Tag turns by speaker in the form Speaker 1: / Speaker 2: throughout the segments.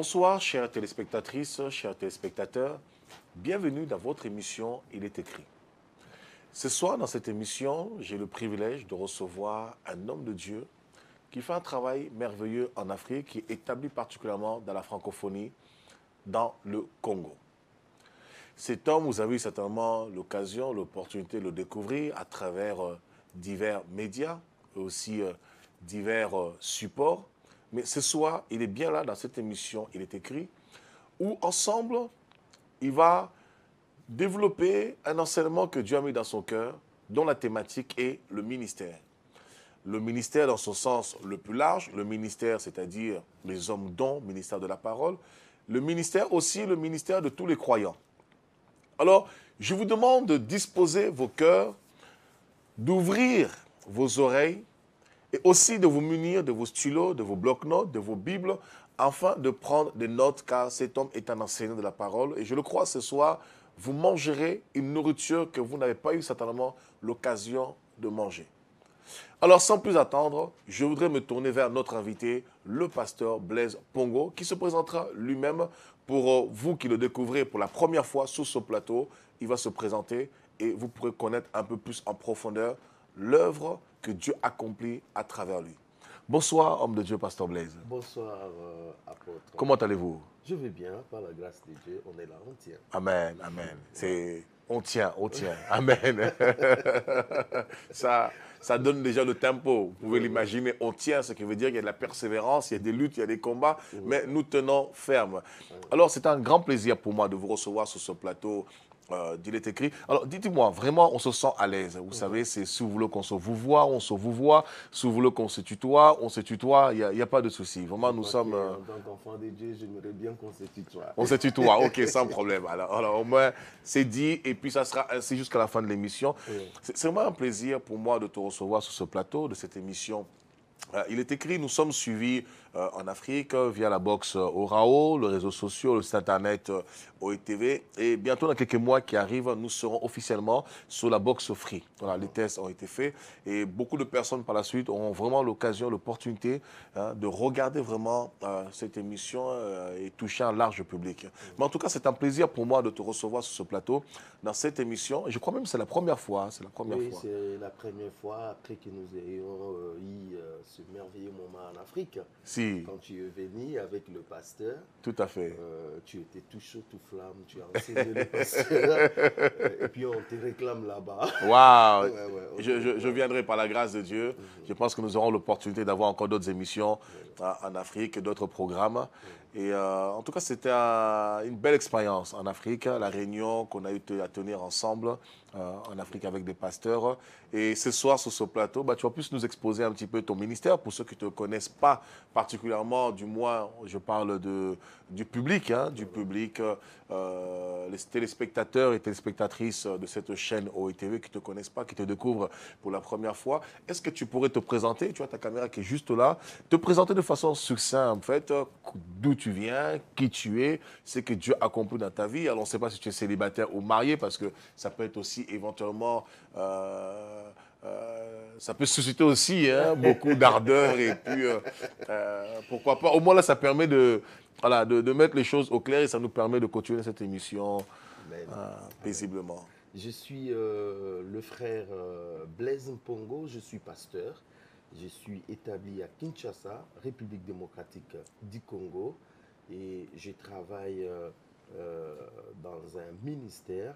Speaker 1: Bonsoir, chères téléspectatrices, chers téléspectateurs. Bienvenue dans votre émission Il est écrit. Ce soir, dans cette émission, j'ai le privilège de recevoir un homme de Dieu qui fait un travail merveilleux en Afrique, qui est établi particulièrement dans la francophonie, dans le Congo. Cet homme, vous avez eu certainement l'occasion, l'opportunité de le découvrir à travers divers médias, et aussi divers supports. Mais ce soir, il est bien là dans cette émission, il est écrit, où ensemble, il va développer un enseignement que Dieu a mis dans son cœur, dont la thématique est le ministère. Le ministère dans son sens le plus large, le ministère, c'est-à-dire les hommes dont, ministère de la parole, le ministère aussi, le ministère de tous les croyants. Alors, je vous demande de disposer vos cœurs, d'ouvrir vos oreilles et aussi de vous munir de vos stylos, de vos blocs-notes, de vos bibles, afin de prendre des notes, car cet homme est un enseignant de la parole. Et je le crois, ce soir, vous mangerez une nourriture que vous n'avez pas eu certainement l'occasion de manger. Alors, sans plus attendre, je voudrais me tourner vers notre invité, le pasteur Blaise Pongo, qui se présentera lui-même pour vous qui le découvrez pour la première fois sur ce plateau. Il va se présenter et vous pourrez connaître un peu plus en profondeur l'œuvre que Dieu accomplit à travers lui. Bonsoir, homme de Dieu, pasteur Blaise.
Speaker 2: Bonsoir, apôtre.
Speaker 1: Comment allez-vous?
Speaker 2: Je vais bien, par la grâce de Dieu, on est là, on tient.
Speaker 1: Amen, amen. On tient, on tient. Amen. Ça donne déjà le tempo. Vous pouvez l'imaginer, on tient, ce qui veut dire qu'il y a de la persévérance, il y a des luttes, il y a des combats, mais nous tenons ferme. Alors, c'est un grand plaisir pour moi de vous recevoir sur ce plateau d'Il est écrit. Alors, dites-moi, vraiment, on se sent à l'aise. Vous savez, c'est si vous voulez qu'on se vous voit, on se vous voit. Si vous voulez qu'on se tutoie, on se tutoie. Il n'y a pas de souci. Vraiment, nous sommes...
Speaker 2: En tant qu'enfant de Dieu, j'aimerais bien qu'on se tutoie.
Speaker 1: On se tutoie, ok, sans problème. Alors, au moins, c'est dit, et puis ça sera ainsi jusqu'à la fin de l'émission. C'est vraiment un plaisir pour moi de te recevoir sur ce plateau de cette émission. Il est écrit, nous sommes suivis en Afrique via la box Orao, les réseaux sociaux, le site internet OETV. Et bientôt, dans quelques mois qui arrivent, nous serons officiellement sur la box Free. Voilà, les tests ont été faits et beaucoup de personnes par la suite auront vraiment l'occasion, l'opportunité de regarder vraiment cette émission et toucher un large public. Mais en tout cas, c'est un plaisir pour moi de te recevoir sur ce plateau dans cette émission. Je crois même que c'est la première fois. C'est la première fois.
Speaker 2: Oui, c'est la première fois après que nous ayons eu ce merveilleux moment en Afrique.
Speaker 1: Si.
Speaker 2: Quand tu es venu avec le pasteur.
Speaker 1: Tout à fait.
Speaker 2: Tu étais tout chaud, tout flamme, tu as enseigné le pasteur. Et puis on te réclame là-bas.
Speaker 1: Waouh!
Speaker 2: Ouais,
Speaker 1: je viendrai par la grâce de Dieu. Je pense que nous aurons l'opportunité d'avoir encore d'autres émissions en Afrique, d'autres programmes. Et en tout cas, c'était une belle expérience en Afrique, la réunion qu'on a eu à tenir ensemble en Afrique avec des pasteurs. Et ce soir, sur ce plateau, tu vas plus nous exposer un petit peu ton ministère. Pour ceux qui ne te connaissent pas particulièrement, du moins, je parle du public, les téléspectateurs et téléspectatrices de cette chaîne OETV qui ne te connaissent pas, qui te découvrent pour la première fois. Est-ce que tu pourrais te présenter, tu vois ta caméra qui est juste là, te présenter de façon succincte, en fait, d'où tu viens, qui tu es, ce que Dieu a accompli dans ta vie. Alors, on ne sait pas si tu es célibataire ou marié, parce que ça peut être aussi éventuellement... ça peut susciter aussi beaucoup d'ardeur et puis pourquoi pas. Au moins là, ça permet de mettre les choses au clair et ça nous permet de continuer cette émission paisiblement.
Speaker 2: Je suis le frère Blaise Pongo, je suis pasteur. Je suis établi à Kinshasa, République démocratique du Congo, et je travaille dans un ministère.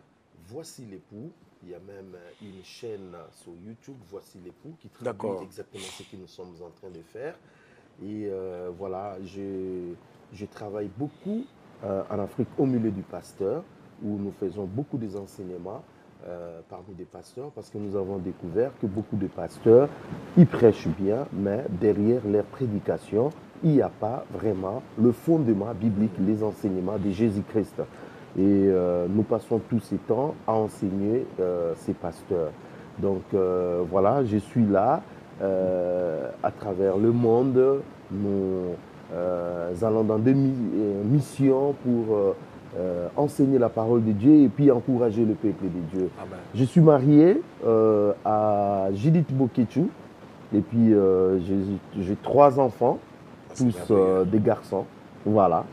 Speaker 2: Voici l'époux. Il y a même une chaîne sur YouTube, Voici l'époux, qui traduit exactement ce que nous sommes en train de faire. Et voilà, je travaille beaucoup en Afrique au milieu du pasteur, où nous faisons beaucoup des enseignements parmi des pasteurs, parce que nous avons découvert que beaucoup de pasteurs, ils prêchent bien, mais derrière leur prédication, il n'y a pas vraiment le fondement biblique, les enseignements de Jésus-Christ. Et nous passons tous ces temps à enseigner ces pasteurs. Donc voilà, je suis là à travers le monde. Nous allons dans des missions pour enseigner la parole de Dieu et puis encourager le peuple de Dieu.
Speaker 1: Amen.
Speaker 2: Je suis marié à Judith Boketu et puis j'ai 3 enfants, tous des garçons. Voilà.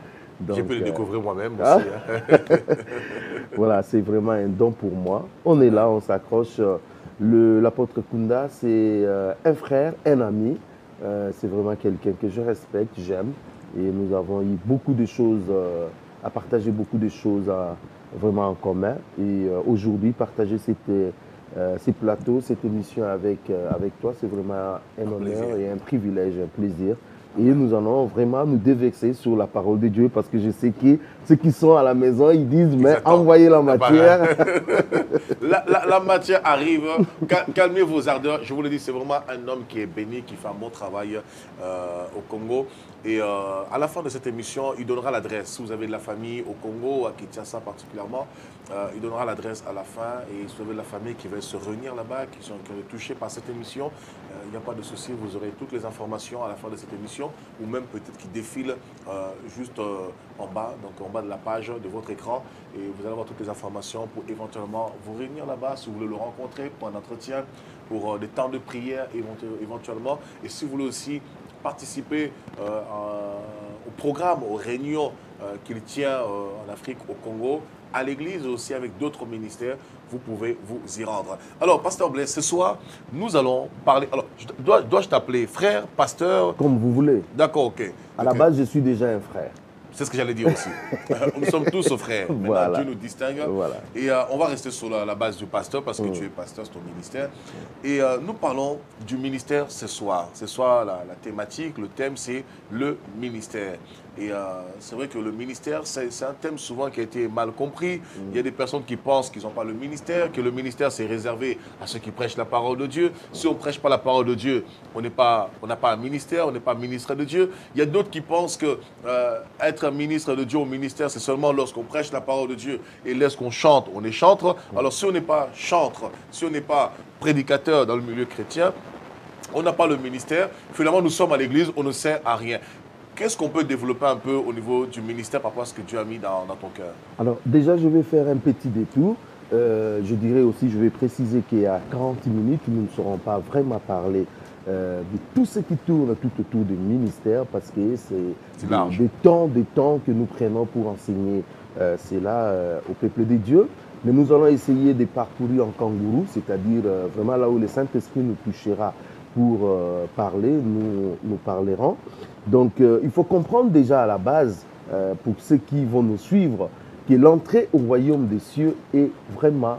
Speaker 1: J'ai pu le découvrir moi-même aussi.
Speaker 2: Voilà, c'est vraiment un don pour moi. On est là, on s'accroche. L'apôtre Kunda, c'est un frère, un ami. C'est vraiment quelqu'un que je respecte, j'aime. Et nous avons eu beaucoup de choses à partager, beaucoup de choses vraiment en commun. Et aujourd'hui, partager ces plateaux, cette émission avec toi, c'est vraiment un honneur et un privilège, un plaisir. Et nous allons vraiment nous dévexer sur la parole de Dieu parce que je sais que ceux qui sont à la maison, ils disent, mais envoyez la matière.
Speaker 1: La matière arrive. Calmez vos ardeurs. Je vous le dis, c'est vraiment un homme qui est béni, qui fait un bon travail au Congo. Et à la fin de cette émission, il donnera l'adresse. Si vous avez de la famille au Congo, à Kinshasa particulièrement, il donnera l'adresse à la fin. Et si vous avez de la famille qui veut se réunir là-bas, qui sont touchés par cette émission, il n'y a pas de souci. Vous aurez toutes les informations à la fin de cette émission, ou même peut-être qui défilent juste en bas, donc en bas de la page de votre écran. Et vous allez avoir toutes les informations pour éventuellement vous réunir là-bas, si vous voulez le rencontrer pour un entretien, pour des temps de prière éventuellement. Et si vous voulez aussi participer au programme, aux réunions qu'il tient en Afrique, au Congo, à l'église aussi avec d'autres ministères, vous pouvez vous y rendre. Alors, Pasteur Blaise, ce soir, nous allons parler... Alors, dois-je t'appeler frère, pasteur?
Speaker 2: Comme vous voulez.
Speaker 1: D'accord, ok.
Speaker 2: À la base, je suis déjà un frère.
Speaker 1: C'est ce que j'allais dire aussi. Nous sommes tous frères. Maintenant,
Speaker 2: Voilà.
Speaker 1: Dieu nous distingue.
Speaker 2: Voilà.
Speaker 1: Et on va rester sur la base du pasteur parce que tu es pasteur, c'est ton ministère. Et nous parlons du ministère ce soir. Ce soir, la thématique, le thème, c'est le ministère. Et c'est vrai que le ministère, c'est un thème souvent qui a été mal compris. Il y a des personnes qui pensent qu'ils n'ont pas le ministère, que le ministère, c'est réservé à ceux qui prêchent la parole de Dieu. Si on ne prêche pas la parole de Dieu, on n'a pas un ministère, on n'est pas ministre de Dieu. Il y a d'autres qui pensent que être un ministre de Dieu au ministère, c'est seulement lorsqu'on prêche la parole de Dieu et lorsqu'on chante, on est chantre. Alors si on n'est pas chantre, si on n'est pas prédicateur dans le milieu chrétien, on n'a pas le ministère. Finalement, nous sommes à l'église, on ne sert à rien. Qu'est-ce qu'on peut développer un peu au niveau du ministère par rapport à ce que Dieu a mis dans ton cœur? Alors,
Speaker 2: déjà, je vais faire un petit détour. Je dirais aussi, je vais préciser qu'il y a 40 minutes, nous ne serons pas vraiment parler de tout ce qui tourne tout autour du ministère parce que c'est des temps que nous prenons pour enseigner cela au peuple de Dieu. Mais nous allons essayer de parcourir en kangourou, c'est-à-dire vraiment là où le Saint-Esprit nous touchera pour parler, nous parlerons. Donc, il faut comprendre déjà à la base, pour ceux qui vont nous suivre, que l'entrée au royaume des cieux est vraiment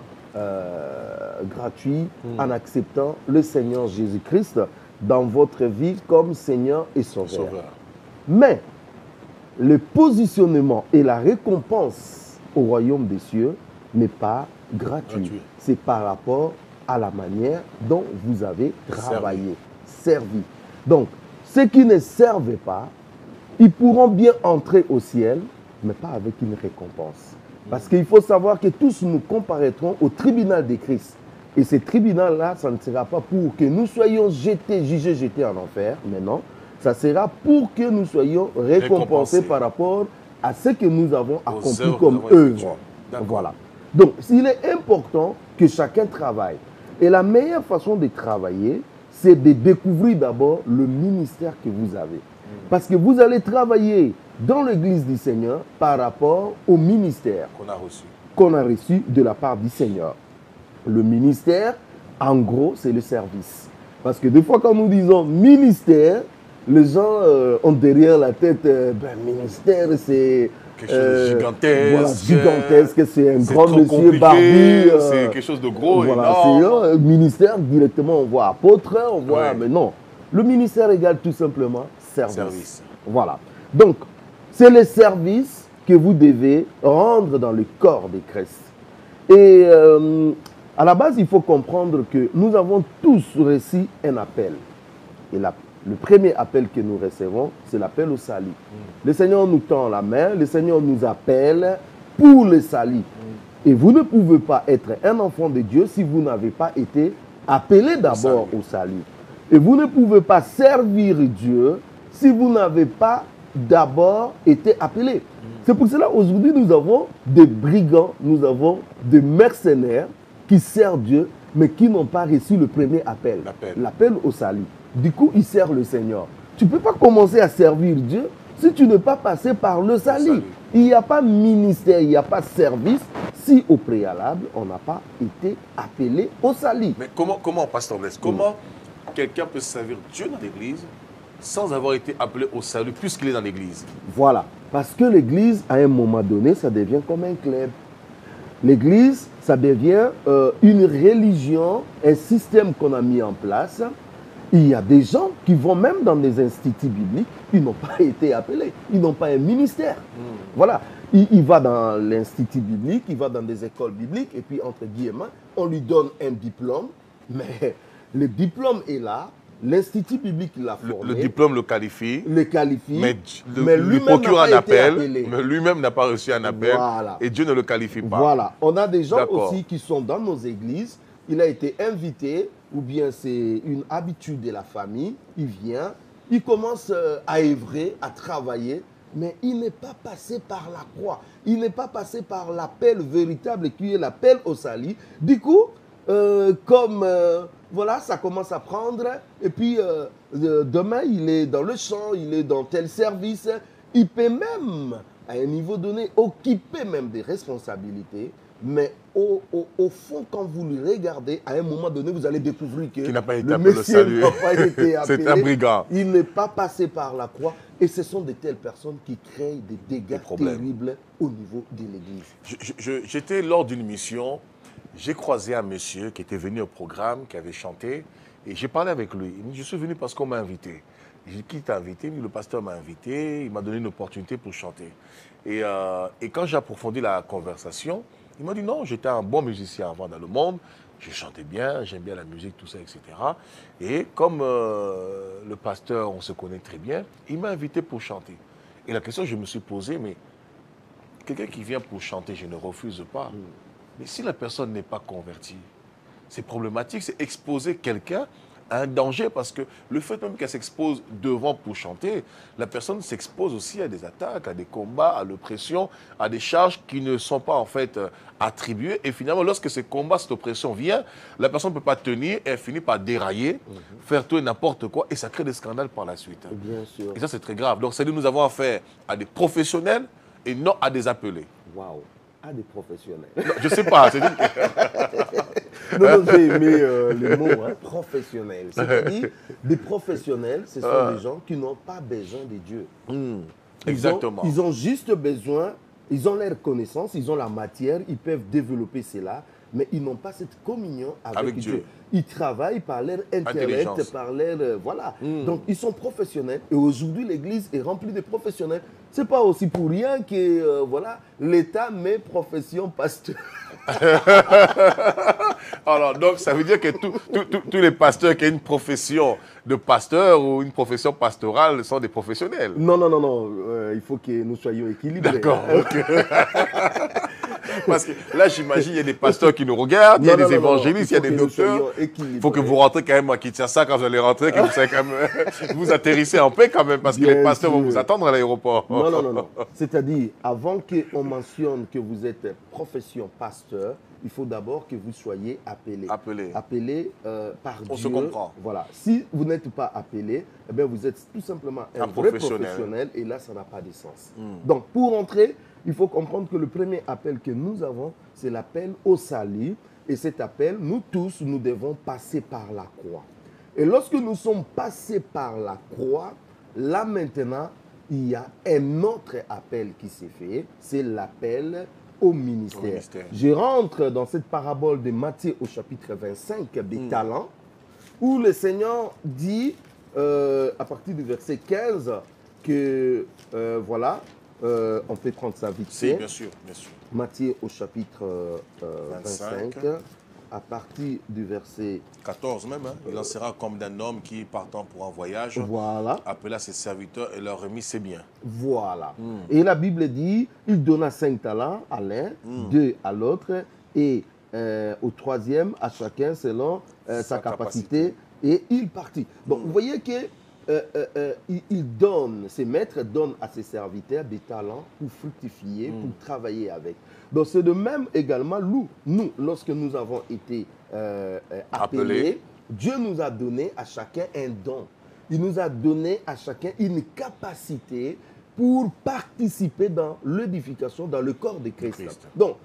Speaker 2: gratuite en acceptant le Seigneur Jésus-Christ dans votre vie comme Seigneur et Sauveur. Mais le positionnement et la récompense au royaume des cieux n'est pas gratuit. C'est par rapport à la manière dont vous avez travaillé, servi. Donc, ceux qui ne servent pas, ils pourront bien entrer au ciel, mais pas avec une récompense. Parce qu'il faut savoir que tous nous comparaîtrons au tribunal de Christ. Et ce tribunal-là, ça ne sera pas pour que nous soyons jugés, jetés en enfer, mais non. Ça sera pour que nous soyons récompensés par rapport à ce que nous avons accompli comme œuvre. Voilà. Donc, il est important que chacun travaille. Et la meilleure façon de travailler, c'est de découvrir d'abord le ministère que vous avez. Parce que vous allez travailler dans l'église du Seigneur par rapport au ministère qu'on a reçu de la part du Seigneur. Le ministère, en gros, c'est le service. Parce que des fois, quand nous disons ministère, les gens ont derrière la tête, ministère, c'est...
Speaker 1: quelque chose de gigantesque.
Speaker 2: Voilà, gigantesque, c'est un grand monsieur barbu.
Speaker 1: C'est quelque chose de gros,
Speaker 2: voilà, c'est ministère, directement, on voit apôtre, on voit... Mais non, le ministère égale tout simplement service. Voilà. Donc, c'est le service que vous devez rendre dans le corps de Christ. Et à la base, il faut comprendre que nous avons tous reçu un appel. Et le premier appel que nous recevons, c'est l'appel au salut. Le Seigneur nous tend la main, le Seigneur nous appelle pour le salut. Et vous ne pouvez pas être un enfant de Dieu si vous n'avez pas été appelé d'abord au salut. Et vous ne pouvez pas servir Dieu si vous n'avez pas d'abord été appelé. C'est pour cela aujourd'hui nous avons des brigands, nous avons des mercenaires qui servent Dieu, mais qui n'ont pas reçu le premier appel, l'appel au salut. Du coup, ils servent le Seigneur. Tu ne peux pas commencer à servir Dieu si tu n'es pas passé par le salut.
Speaker 1: salut.
Speaker 2: Il n'y a pas ministère, il n'y a pas service si au préalable, on n'a pas été appelé au salut.
Speaker 1: Mais comment pasteur Blaise, comment quelqu'un peut servir Dieu dans l'église sans avoir été appelé au salut puisqu'il est dans l'église?
Speaker 2: Voilà. Parce que l'église, à un moment donné, ça devient comme un club. L'église, ça devient une religion, un système qu'on a mis en place. Il y a des gens qui vont même dans des instituts bibliques, ils n'ont pas été appelés, ils n'ont pas un ministère. Voilà. Il va dans l'institut biblique, il va dans des écoles bibliques, et puis, entre guillemets, on lui donne un diplôme, mais le diplôme est là, l'institut biblique l'a formé.
Speaker 1: Le diplôme le qualifie.
Speaker 2: Le qualifie,
Speaker 1: mais lui procure un appel,
Speaker 2: appelé.
Speaker 1: mais lui-même n'a pas reçu un appel,
Speaker 2: Voilà.
Speaker 1: et Dieu ne le qualifie pas.
Speaker 2: Voilà. On a des gens aussi qui sont dans nos églises, il a été invité, ou bien c'est une habitude de la famille, il vient, il commence à œuvrer, à travailler, mais il n'est pas passé par la croix. Il n'est pas passé par l'appel véritable qui est l'appel au salut. Du coup, voilà, ça commence à prendre. Et puis, demain, il est dans le champ, il est dans tel service. Il peut même, à un niveau donné, occuper même des responsabilités. Mais au fond, quand vous le regardez, à un moment donné, vous allez découvrir que
Speaker 1: n'a pas été
Speaker 2: le
Speaker 1: appelé au
Speaker 2: Messie
Speaker 1: salut.
Speaker 2: n'a pas été appelé.
Speaker 1: C'est un brigand.
Speaker 2: Il n'est pas passé par la croix. Et ce sont de telles personnes qui créent des dégâts terribles au niveau de l'Église.
Speaker 1: J'étais lors d'une mission, j'ai croisé un monsieur qui était venu au programme, qui avait chanté, et j'ai parlé avec lui. Il me dit, je suis venu parce qu'on m'a invité. J'ai dit, qui t'a invité? Il me dit, le pasteur m'a invité, il m'a donné une opportunité pour chanter. Et quand j'ai approfondi la conversation, il m'a dit, non, j'étais un bon musicien avant dans le monde, je chantais bien, j'aime bien la musique, tout ça, etc. Et comme le pasteur, on se connaît très bien, il m'a invité pour chanter. Et la question que je me suis posée, mais quelqu'un qui vient pour chanter, je ne refuse pas. Mais si la personne n'est pas convertie, c'est problématique, c'est exposer quelqu'un à un danger parce que le fait même qu'elle s'expose devant pour chanter, la personne s'expose aussi à des attaques, à des combats, à l'oppression, à des charges qui ne sont pas en fait attribuées. Et finalement, lorsque ces combats, cette oppression vient, la personne ne peut pas tenir et elle finit par dérailler, faire tout et n'importe quoi et ça crée des scandales par la suite.
Speaker 2: Bien sûr.
Speaker 1: Et ça, c'est très grave. Donc, c'est-à-dire que nous avons affaire à des professionnels et non à des appelés.
Speaker 2: Waouh, à des professionnels.
Speaker 1: Non, je ne sais pas.
Speaker 2: Non, j'ai aimé le mot professionnel. C'est-à-dire, des professionnels, ce sont des gens qui n'ont pas besoin de Dieu.
Speaker 1: Exactement.
Speaker 2: Ils ont juste besoin, ils ont leur connaissance, ils ont la matière, ils peuvent développer cela, mais ils n'ont pas cette communion avec Dieu. Ils travaillent par leur intellect, par leur... voilà. Donc, ils sont professionnels. Et aujourd'hui, l'Église est remplie de professionnels. Ce n'est pas aussi pour rien que voilà, l'État met profession pasteur.
Speaker 1: Alors, donc, ça veut dire que tous les pasteurs qui ont une profession de pasteur ou une profession pastorale sont des professionnels.
Speaker 2: Non, non, non, non. Il faut que nous soyons équilibrés.
Speaker 1: D'accord. Okay. Parce que là, j'imagine, il y a des pasteurs qui nous regardent, il y a des évangélistes, il y a des docteurs. Il faut que vous rentrez quand même à Kinshasa, quand vous allez rentrer, que vous savez quand même, vous atterrissez en paix quand même, parce que les pasteurs vont vous attendre à l'aéroport.
Speaker 2: Non, non, non, non. C'est-à-dire, avant qu'on mentionne que vous êtes profession pasteur, il faut d'abord que vous soyez appelé. Appelé par Dieu.
Speaker 1: On se comprend.
Speaker 2: Voilà. Si vous n'êtes pas appelé, eh bien, vous êtes tout simplement un vrai professionnel et là, ça n'a pas de sens. Donc, pour entrer, il faut comprendre que le premier appel que nous avons, c'est l'appel au salut. Et cet appel, nous tous, nous devons passer par la croix. Et lorsque nous sommes passés par la croix, là maintenant, il y a un autre appel qui s'est fait, c'est l'appel au ministère. Je rentre dans cette parabole de Matthieu au chapitre 25 des talents, où le Seigneur dit, à partir du verset 15, que voilà, on peut prendre ça vite fait.
Speaker 1: Si, bien sûr, bien sûr.
Speaker 2: Matthieu au chapitre 25, à partir du verset
Speaker 1: 14 même, hein, il en sera comme d'un homme qui, partant pour un voyage, appela ses serviteurs et leur remit ses biens.
Speaker 2: Voilà. Et la Bible dit, il donna 5 talents à l'un, 2 à l'autre, et au troisième à chacun selon sa capacité, et il partit. Donc vous voyez que il donne, ses maîtres donnent à ses serviteurs des talents pour fructifier, pour travailler avec. Donc c'est de même également, nous lorsque nous avons été appelés, Dieu nous a donné à chacun un don. Il nous a donné à chacun une capacité pour participer dans l'édification, dans le corps de Christ.
Speaker 1: Christ.
Speaker 2: Donc,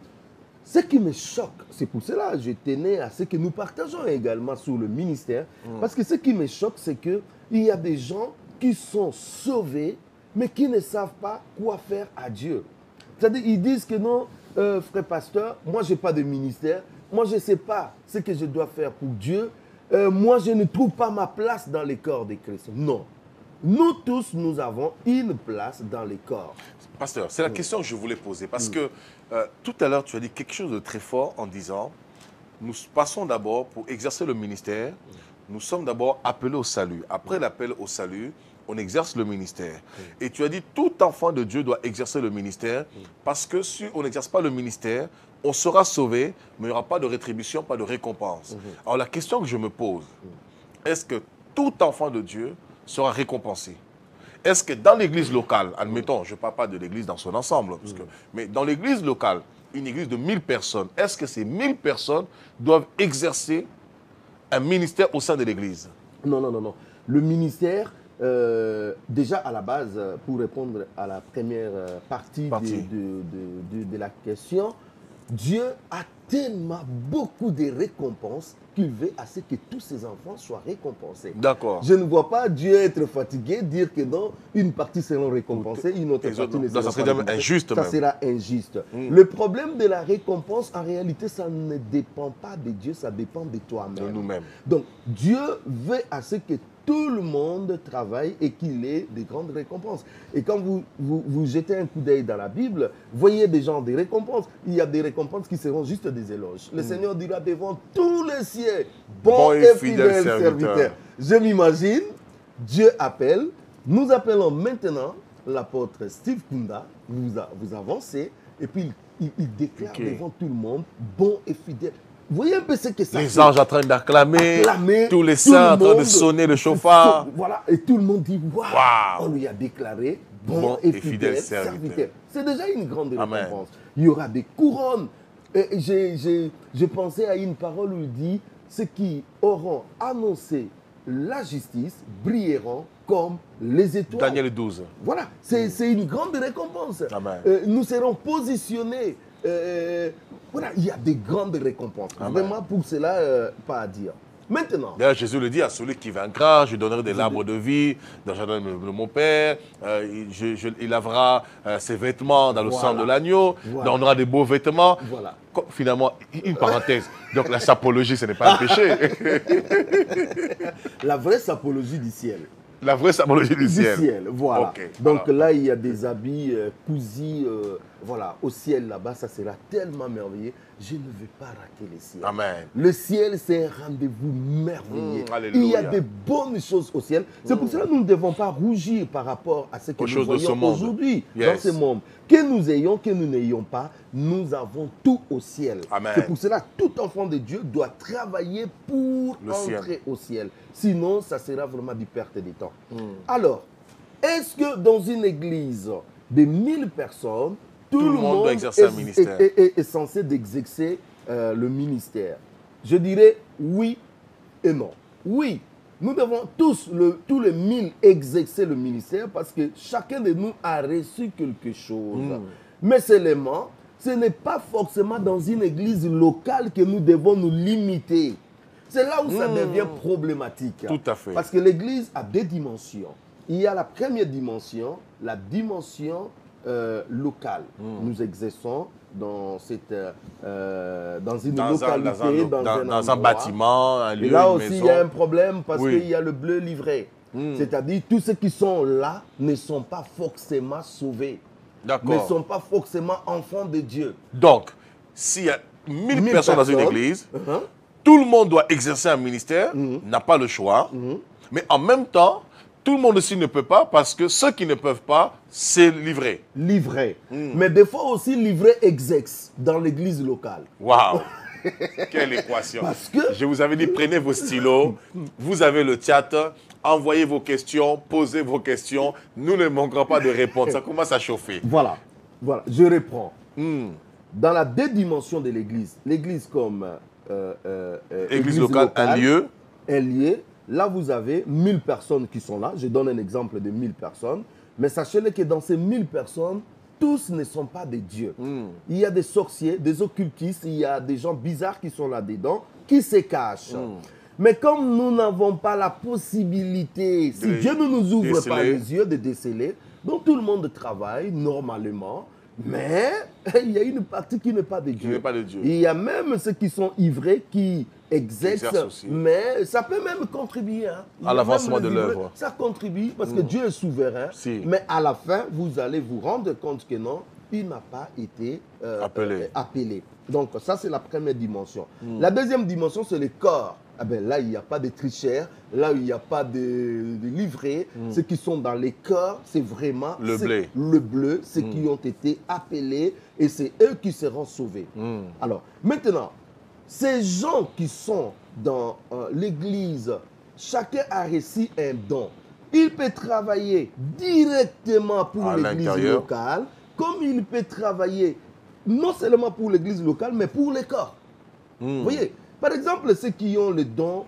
Speaker 2: ce qui me choque, c'est pour cela que je tenais à ce que nous partageons également sur le ministère, parce que ce qui me choque, c'est qu'il y a des gens qui sont sauvés, mais qui ne savent pas quoi faire à Dieu. C'est-à-dire, ils disent que non, frère pasteur, moi, je n'ai pas de ministère, moi, je ne sais pas ce que je dois faire pour Dieu, moi, je ne trouve pas ma place dans le corps de Christ. Non. Nous tous, nous avons une place dans les corps.
Speaker 1: Pasteur, c'est la question que je voulais poser. Parce que tout à l'heure, tu as dit quelque chose de très fort en disant, nous passons d'abord pour exercer le ministère, nous sommes d'abord appelés au salut. Après l'appel au salut, on exerce le ministère. Et tu as dit, tout enfant de Dieu doit exercer le ministère, parce que si on n'exerce pas le ministère, on sera sauvé, mais il n'y aura pas de rétribution, pas de récompense. Alors la question que je me pose, est-ce que tout enfant de Dieu sera récompensé? Est-ce que dans l'église locale, admettons, je ne parle pas de l'église dans son ensemble, mais dans l'église locale, une église de 1000 personnes, est-ce que ces 1000 personnes doivent exercer un ministère au sein de l'église?
Speaker 2: Non, non, non, non. Le ministère, déjà à la base, pour répondre à la première partie de la question, Dieu a tellement beaucoup de récompenses qu'il veut à ce que tous ses enfants soient récompensés.
Speaker 1: D'accord.
Speaker 2: Je ne vois pas Dieu être fatigué, dire que non, une partie sera récompensée, une autre partie ne sera pas récompensée.
Speaker 1: Injuste.
Speaker 2: Ça sera injuste. Le problème de la récompense, en réalité, ça ne dépend pas de Dieu, ça dépend de toi-même.
Speaker 1: De nous-mêmes.
Speaker 2: Donc, Dieu veut à ce que tout le monde travaille et qu'il ait des grandes récompenses. Et quand vous jetez un coup d'œil dans la Bible, voyez des gens des récompenses. Il y a des récompenses qui seront juste des éloges. Le Seigneur dira devant tous les cieux, bon et fidèle serviteur. Je m'imagine, Dieu appelle, nous appelons maintenant l'apôtre Steve Kunda, vous avancez, et puis il déclare devant tout le monde, bon et fidèle. Vous voyez un peu ce que ça fait.
Speaker 1: Les anges en train d'acclamer, tous les saints en train de sonner le chauffard.
Speaker 2: Voilà, et tout le monde dit, waouh, on lui a déclaré bon et fidèle serviteur. C'est déjà une grande récompense. Il y aura des couronnes. Je pensais à une parole où il dit, ceux qui auront annoncé la justice brilleront comme les étoiles.
Speaker 1: Daniel 12.
Speaker 2: Voilà, c'est une grande récompense. Nous serons positionnés. Voilà, il y a des grandes récompenses. Vraiment, pour cela, pas à dire. Maintenant.
Speaker 1: D'ailleurs, Jésus le dit à celui qui vaincra, je donnerai des arbres de vie dans le jardin de mon Père. Il lavera ses vêtements dans le sang de l'agneau. On aura des beaux vêtements.
Speaker 2: Voilà.
Speaker 1: Finalement, une parenthèse. Donc la sapologie, ce n'est pas un péché.
Speaker 2: La vraie sapologie du ciel.
Speaker 1: La vraie sapologie du ciel.
Speaker 2: Voilà.
Speaker 1: Okay,
Speaker 2: donc là, il y a des habits cousis voilà, au ciel là-bas. Ça sera tellement merveilleux. Je ne veux pas rater le ciel.
Speaker 1: Amen.
Speaker 2: Le ciel, c'est un rendez-vous merveilleux. Il y a de bonnes choses au ciel. C'est pour cela que nous ne devons pas rougir par rapport à ce que nous voyons aujourd'hui dans ce monde. Que nous ayons, que nous n'ayons pas, nous avons tout au ciel. C'est pour cela que tout enfant de Dieu doit travailler pour entrer au ciel. Sinon, ça sera vraiment du perte de temps. Alors, est-ce que dans une église de 1000 personnes, tout le monde
Speaker 1: doit exercer un ministère
Speaker 2: est censé d'exercer le ministère? Je dirais oui et non. Oui, nous devons tous les 1000 exercer le ministère parce que chacun de nous a reçu quelque chose. Mais seulement, ce n'est pas forcément dans une église locale que nous devons nous limiter. C'est là où ça devient problématique.
Speaker 1: Tout à fait.
Speaker 2: Parce que l'église a deux dimensions. Il y a la première dimension, la dimension locale. Nous exerçons dans une localité,
Speaker 1: dans un bâtiment, un lieu,
Speaker 2: et là
Speaker 1: une
Speaker 2: aussi,
Speaker 1: maison.
Speaker 2: il y a un problème parce qu'il y a le bleu livré. C'est-à-dire, tous ceux qui sont là ne sont pas forcément sauvés. Ne sont pas forcément enfants de Dieu.
Speaker 1: Donc, s'il y a 1000 personnes dans une église, tout le monde doit exercer un ministère, n'a pas le choix. Mais en même temps, tout le monde aussi ne peut pas parce que ceux qui ne peuvent pas, c'est livré.
Speaker 2: Livré. Mais des fois aussi, livré exerce dans l'église locale.
Speaker 1: Waouh! Quelle équation!
Speaker 2: Parce que...
Speaker 1: Je vous avais dit, prenez vos stylos, vous avez le chat, envoyez vos questions, posez vos questions. Nous ne manquerons pas de répondre. Ça commence à chauffer.
Speaker 2: Voilà. Voilà. Je reprends. Dans la deux dimensions de l'église, l'église comme
Speaker 1: église locale, un lieu.
Speaker 2: Là, vous avez 1000 personnes qui sont là. Je donne un exemple de 1000 personnes. Mais sachez-le que dans ces 1000 personnes, tous ne sont pas des dieux. Il y a des sorciers, des occultistes, il y a des gens bizarres qui sont là-dedans, qui se cachent. Mais comme nous n'avons pas la possibilité, si Dieu ne nous ouvre pas les yeux, de déceler, donc tout le monde travaille normalement, mais il y a une partie qui n'est pas de Dieu. Il y a même ceux qui sont ivrés, qui exercent, mais ça peut même contribuer
Speaker 1: à l'avancement de l'œuvre.
Speaker 2: Ça contribue parce que Dieu est souverain, mais à la fin, vous allez vous rendre compte que non, il n'a pas été appelé. Donc ça, c'est la première dimension. La deuxième dimension, c'est le corps. Ah ben là, il n'y a pas de tricheurs, là, il n'y a pas de livrés. Ceux qui sont dans les corps, c'est vraiment le bleu, ceux qui ont été appelés et c'est eux qui seront sauvés. Alors, maintenant, ces gens qui sont dans l'église, chacun a reçu un don. Il peut travailler directement pour l'église locale, comme il peut travailler non seulement pour l'église locale, mais pour les corps. Vous voyez? Par exemple, ceux qui ont le don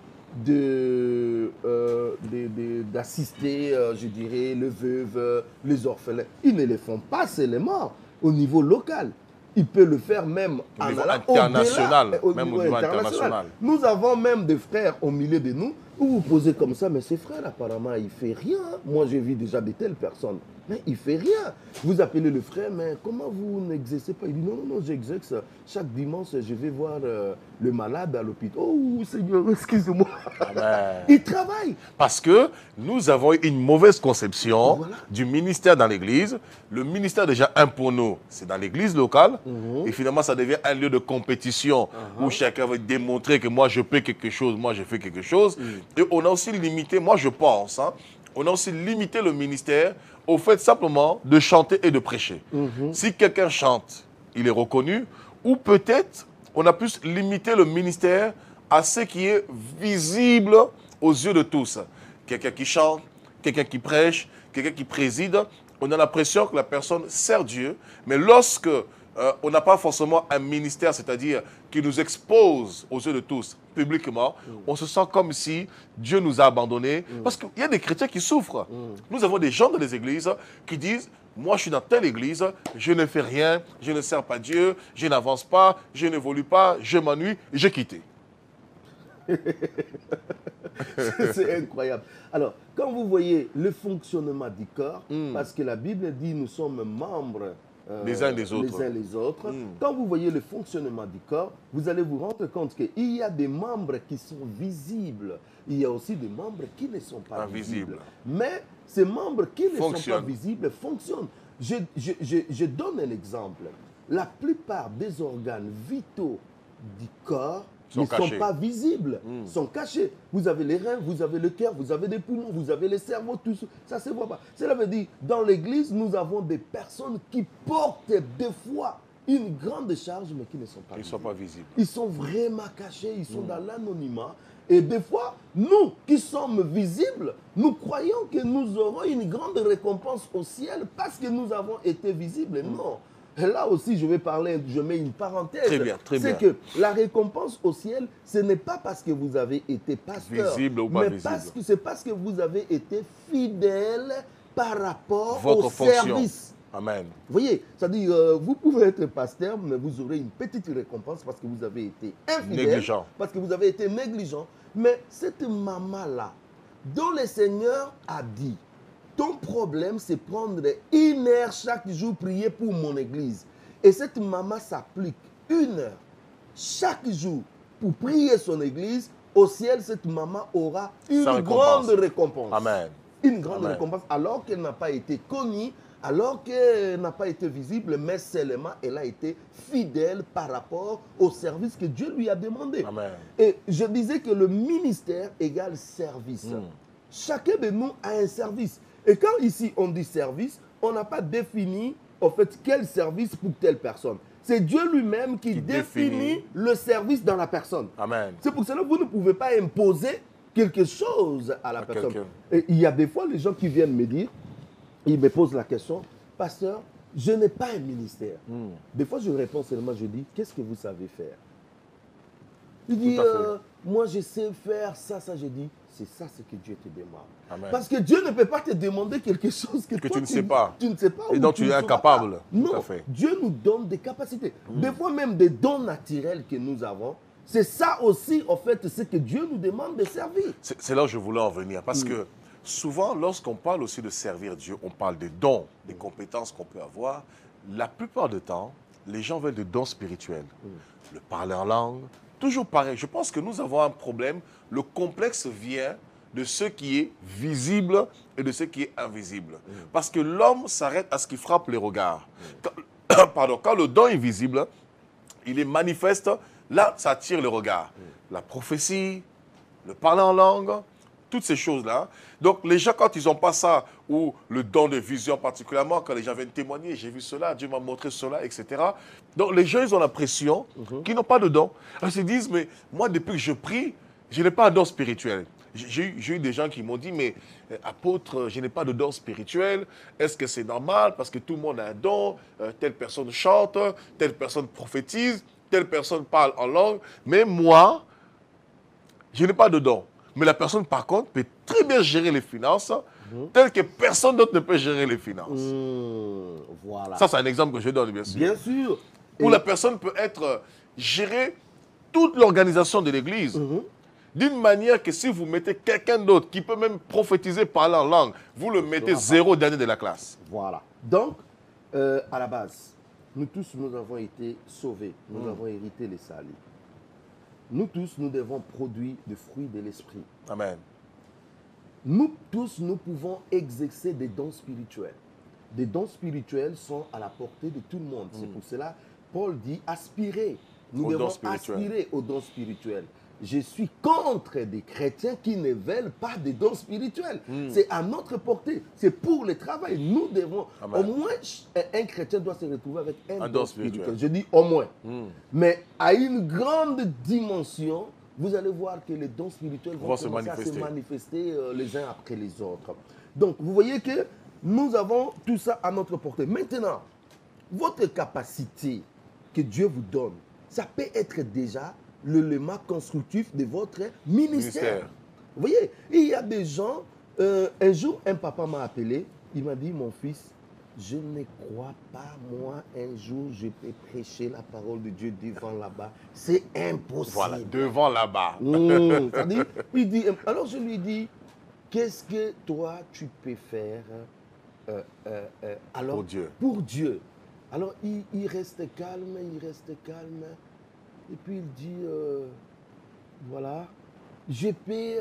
Speaker 2: d'assister, je dirais, les veuves, les orphelins, ils ne le font pas seulement au niveau local. Ils peuvent le faire même
Speaker 1: au niveau international. Même au niveau international.
Speaker 2: Nous avons même des frères au milieu de nous où vous posez comme ça, mais ces frères, apparemment, il ne fait rien. Moi, j'ai vu déjà de telles personnes. Mais il ne fait rien. Vous appelez le frère, mais comment vous n'exercez pas? Il dit non, non, j'exerce. Chaque dimanche, je vais voir le malade à l'hôpital. Oh Seigneur, excusez-moi. Il travaille.
Speaker 1: Parce que nous avons une mauvaise conception du ministère dans l'église. Le ministère déjà un pour nous, c'est dans l'église locale. Et finalement, ça devient un lieu de compétition où chacun veut démontrer que moi, je peux quelque chose, moi, je fais quelque chose. Et on a aussi limité, moi, je pense, on a aussi limité le ministère au fait simplement de chanter et de prêcher. Si quelqu'un chante, il est reconnu, ou peut-être on a pu limiter le ministère à ce qui est visible aux yeux de tous. Quelqu'un qui chante, quelqu'un qui prêche, quelqu'un qui préside, on a l'impression que la personne sert Dieu, mais lorsque on n'a pas forcément un ministère, c'est-à-dire qui nous expose aux yeux de tous, publiquement, on se sent comme si Dieu nous a abandonnés. Parce qu'il y a des chrétiens qui souffrent. Nous avons des gens dans les églises qui disent, moi je suis dans telle église, je ne fais rien, je ne sers pas Dieu, je n'avance pas, je n'évolue pas, je m'ennuie, j'ai quitté.
Speaker 2: C'est incroyable. Alors, quand vous voyez le fonctionnement du corps, parce que la Bible dit nous sommes membres
Speaker 1: les uns les
Speaker 2: autres. Quand vous voyez le fonctionnement du corps, vous allez vous rendre compte qu'il y a des membres qui sont visibles. Il y a aussi des membres qui ne sont pas visibles. Mais ces membres qui ne sont pas visibles fonctionnent. Je donne un exemple. La plupart des organes vitaux du corps ne sont pas visibles, sont cachés. Vous avez les reins, vous avez le cœur, vous avez des poumons, vous avez les cerveaux, tout ça, ça ne se voit pas. Cela veut dire, dans l'église, nous avons des personnes qui portent des fois une grande charge, mais qui ne sont pas visibles. Ils sont vraiment cachés, ils sont dans l'anonymat. Et des fois, nous qui sommes visibles, nous croyons que nous aurons une grande récompense au ciel parce que nous avons été visibles. Non. Et là aussi, je vais parler, je mets une parenthèse.
Speaker 1: Très bien.
Speaker 2: C'est que la récompense au ciel, ce n'est pas parce que vous avez été pasteur,
Speaker 1: visible ou pas
Speaker 2: mais
Speaker 1: visible.
Speaker 2: c'est parce que vous avez été fidèle par rapport
Speaker 1: votre
Speaker 2: au
Speaker 1: fonction.
Speaker 2: Service.
Speaker 1: Amen.
Speaker 2: Vous voyez, c'est-à-dire, vous pouvez être pasteur, mais vous aurez une petite récompense parce que vous avez été infidèle,
Speaker 1: négligent.
Speaker 2: parce que vous avez été négligent. Mais cette maman-là, dont le Seigneur a dit, ton problème, c'est prendre 1 heure chaque jour prier pour mon église. Et cette maman s'applique 1 heure chaque jour pour prier son église. Au ciel, cette maman aura une grande récompense.
Speaker 1: Amen.
Speaker 2: Une grande récompense, alors qu'elle n'a pas été connue, alors qu'elle n'a pas été visible, mais seulement elle a été fidèle par rapport au service que Dieu lui a demandé.
Speaker 1: Amen.
Speaker 2: Et je disais que le ministère égale service. Chacun de nous a un service. Et quand ici on dit service, on n'a pas défini en fait quel service pour telle personne. C'est Dieu lui-même qui définit le service dans la personne.
Speaker 1: Amen.
Speaker 2: C'est pour cela que vous ne pouvez pas imposer quelque chose à la personne. Et il y a des fois les gens qui viennent me dire, ils me posent la question, pasteur, je n'ai pas un ministère. Des fois je réponds seulement, je dis, qu'est-ce que vous savez faire? Il dit,
Speaker 1: Tout à fait.
Speaker 2: moi je sais faire ça, ça. J'ai dit, c'est ça ce que Dieu te demande.
Speaker 1: Amen.
Speaker 2: Parce que Dieu ne peut pas te demander quelque chose que
Speaker 1: Que
Speaker 2: toi,
Speaker 1: tu ne sais pas.
Speaker 2: Tu ne sais pas.
Speaker 1: Et
Speaker 2: ou
Speaker 1: donc tu
Speaker 2: ne
Speaker 1: es
Speaker 2: sauras
Speaker 1: incapable.
Speaker 2: pas.
Speaker 1: Tout
Speaker 2: Non,
Speaker 1: à fait.
Speaker 2: Dieu nous donne des capacités. Des fois même des dons naturels que nous avons. C'est ça aussi, en fait, ce que Dieu nous demande de servir.
Speaker 1: C'est là où je voulais en venir. Parce que souvent, lorsqu'on parle aussi de servir Dieu, on parle des dons, des compétences qu'on peut avoir. La plupart du temps, les gens veulent des dons spirituels. Le parler en langue, toujours pareil. Je pense que nous avons un problème. Le complexe vient de ce qui est visible et de ce qui est invisible. Parce que l'homme s'arrête à ce qui frappe les regards. Quand le don est visible, il est manifeste, là, ça attire le regard. La prophétie, le parler en langue, toutes ces choses-là. Donc, les gens, quand ils n'ont pas ça, ou le don de vision particulièrement, quand les gens viennent témoigner, j'ai vu cela, Dieu m'a montré cela, etc. Donc, les gens, ils ont l'impression qu'ils n'ont pas de don. Ils se disent, mais moi, depuis que je prie, je n'ai pas un don spirituel. J'ai eu des gens qui m'ont dit, mais apôtre, je n'ai pas de don spirituel. Est-ce que c'est normal? Parce que tout le monde a un don. Telle personne chante, telle personne prophétise, telle personne parle en langue. Mais moi, je n'ai pas de don. Mais la personne, par contre, peut très bien gérer les finances, tel que personne d'autre ne peut gérer les finances.
Speaker 2: Voilà.
Speaker 1: Ça, c'est un exemple que je donne, bien sûr.
Speaker 2: Bien sûr.
Speaker 1: Où la personne peut être gérer toute l'organisation de l'Église. D'une manière que si vous mettez quelqu'un d'autre qui peut même prophétiser, parler en langue, vous le mettez zéro dernier de la classe.
Speaker 2: Voilà. Donc, à la base, nous tous, nous avons été sauvés. Nous avons hérité les salis. Nous tous, nous devons produire des fruits de l'esprit.
Speaker 1: Amen.
Speaker 2: Nous tous, nous pouvons exercer des dons spirituels. Des dons spirituels sont à la portée de tout le monde. C'est pour cela, Paul dit aspirer. Nous devons aspirer aux dons spirituels. Je suis contre des chrétiens qui ne veulent pas des dons spirituels. C'est à notre portée. C'est pour le travail. Nous devons, au moins, un chrétien doit se retrouver avec un don spirituel. Je dis au moins. Mais à une grande dimension, vous allez voir que les dons spirituels vont commencer à se manifester les uns après les autres. Donc, vous voyez que nous avons tout ça à notre portée. Maintenant, votre capacité que Dieu vous donne, ça peut être déjà l'élément constructif de votre ministère. Vous voyez, il y a des gens, un jour, un papa m'a appelé, il m'a dit, mon fils, je ne crois pas, moi, un jour, je peux prêcher la parole de Dieu devant là-bas. C'est impossible. Voilà,
Speaker 1: devant là-bas.
Speaker 2: Alors je lui dis, qu'est-ce que toi, tu peux faire alors, pour Dieu. Alors, il reste calme, Et puis il dit, voilà, je peux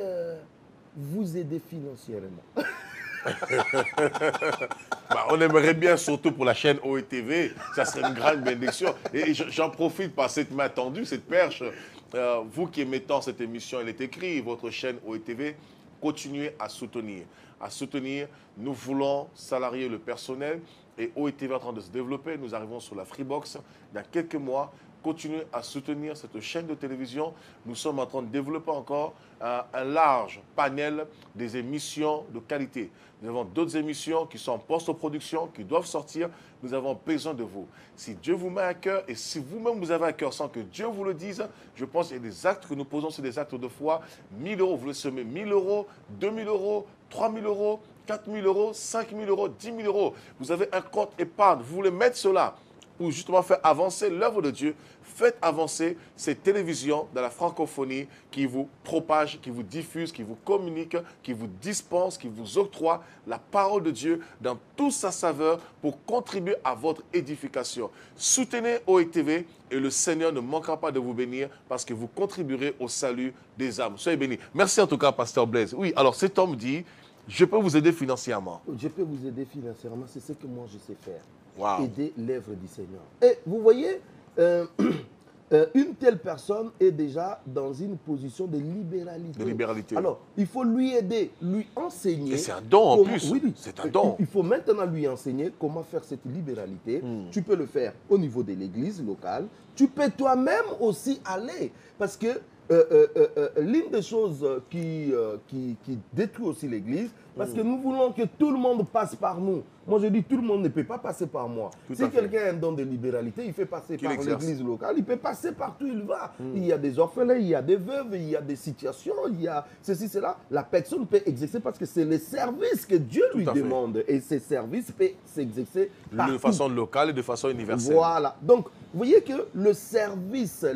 Speaker 2: vous aider financièrement.
Speaker 1: On aimerait bien, surtout pour la chaîne OETV, ça serait une grande bénédiction. Et j'en profite par cette main tendue, cette perche. Vous qui aimez tant cette émission, elle est écrite, votre chaîne OETV, continuez à soutenir. Nous voulons salarier le personnel et OETV est en train de se développer. Nous arrivons sur la Freebox dans quelques mois. Continuez à soutenir cette chaîne de télévision. Nous sommes en train de développer encore un large panel des émissions de qualité. Nous avons d'autres émissions qui sont en post-production, qui doivent sortir. Nous avons besoin de vous. Si Dieu vous met à cœur et si vous-même vous avez à cœur sans que Dieu vous le dise, je pense qu'il y a des actes que nous posons, c'est des actes de foi. 1 000 €, vous le semez 1 000 €, 2 000 €, 3 000 €, 4 000 €, 5 000 €, 10 000 €. Vous avez un compte épargne, vous voulez mettre cela pour justement faire avancer l'œuvre de Dieu. Faites avancer ces télévisions dans la francophonie qui vous propagent, qui vous diffusent, qui vous communiquent, qui vous dispensent, qui vous octroient la parole de Dieu dans toute sa saveur pour contribuer à votre édification. Soutenez OETV et le Seigneur ne manquera pas de vous bénir parce que vous contribuerez au salut des âmes. Soyez bénis. Merci en tout cas, Pasteur Blaise. Oui, alors cet homme dit, je peux vous aider financièrement.
Speaker 2: Je peux vous aider financièrement, c'est ce que moi je sais faire.
Speaker 1: Wow.
Speaker 2: Aider l'œuvre du Seigneur. Et vous voyez, une telle personne est déjà dans une position de libéralité. Alors, il faut lui aider, lui enseigner.
Speaker 1: Et c'est un don en plus.
Speaker 2: Oui,
Speaker 1: c'est un don.
Speaker 2: Il faut maintenant lui enseigner comment faire cette libéralité. Tu peux le faire au niveau de l'église locale. Tu peux toi-même aussi aller. Parce que l'une des choses qui détruit aussi l'église, Parce que nous voulons que tout le monde passe par nous. Moi, je dis tout le monde ne peut pas passer par moi. Si quelqu'un a un don de libéralité, il fait passer par l'église locale, il peut passer partout où il va. Il y a des orphelins, il y a des veuves, il y a des situations, il y a ceci, cela. La personne peut exercer parce que c'est le service que Dieu lui demande. Et ces services peuvent s'exercer partout.
Speaker 1: De façon locale et de façon universelle.
Speaker 2: Voilà. Donc, vous voyez que le service,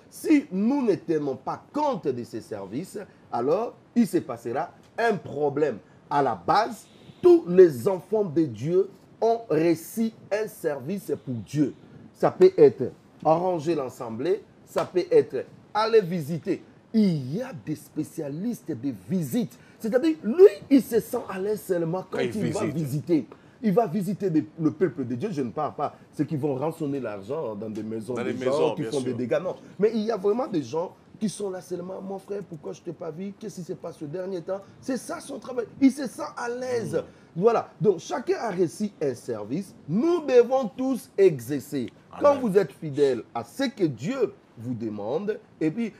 Speaker 2: si nous ne tenons pas compte de ces services, alors il se passera un problème. À la base, tous les enfants de Dieu ont reçu un service pour Dieu. Ça peut être arranger l'assemblée, ça peut être aller visiter. Il y a des spécialistes de visite. C'est-à-dire, lui, il se sent à l'aise seulement quand il va visiter. Il va visiter le peuple de Dieu. Je ne parle pas ceux qui vont rançonner l'argent dans des maisons de gens qui font des dégâts. Non. Mais il y a vraiment des gens qui sont là seulement. Mon frère, pourquoi je ne t'ai pas vu? Qu'est-ce qui se passe ce dernier temps? C'est ça son travail. Il se sent à l'aise. Voilà. Donc, chacun a reçu un service. Nous devons tous exercer. Amen. Quand vous êtes fidèles à ce que Dieu vous demande, et puis,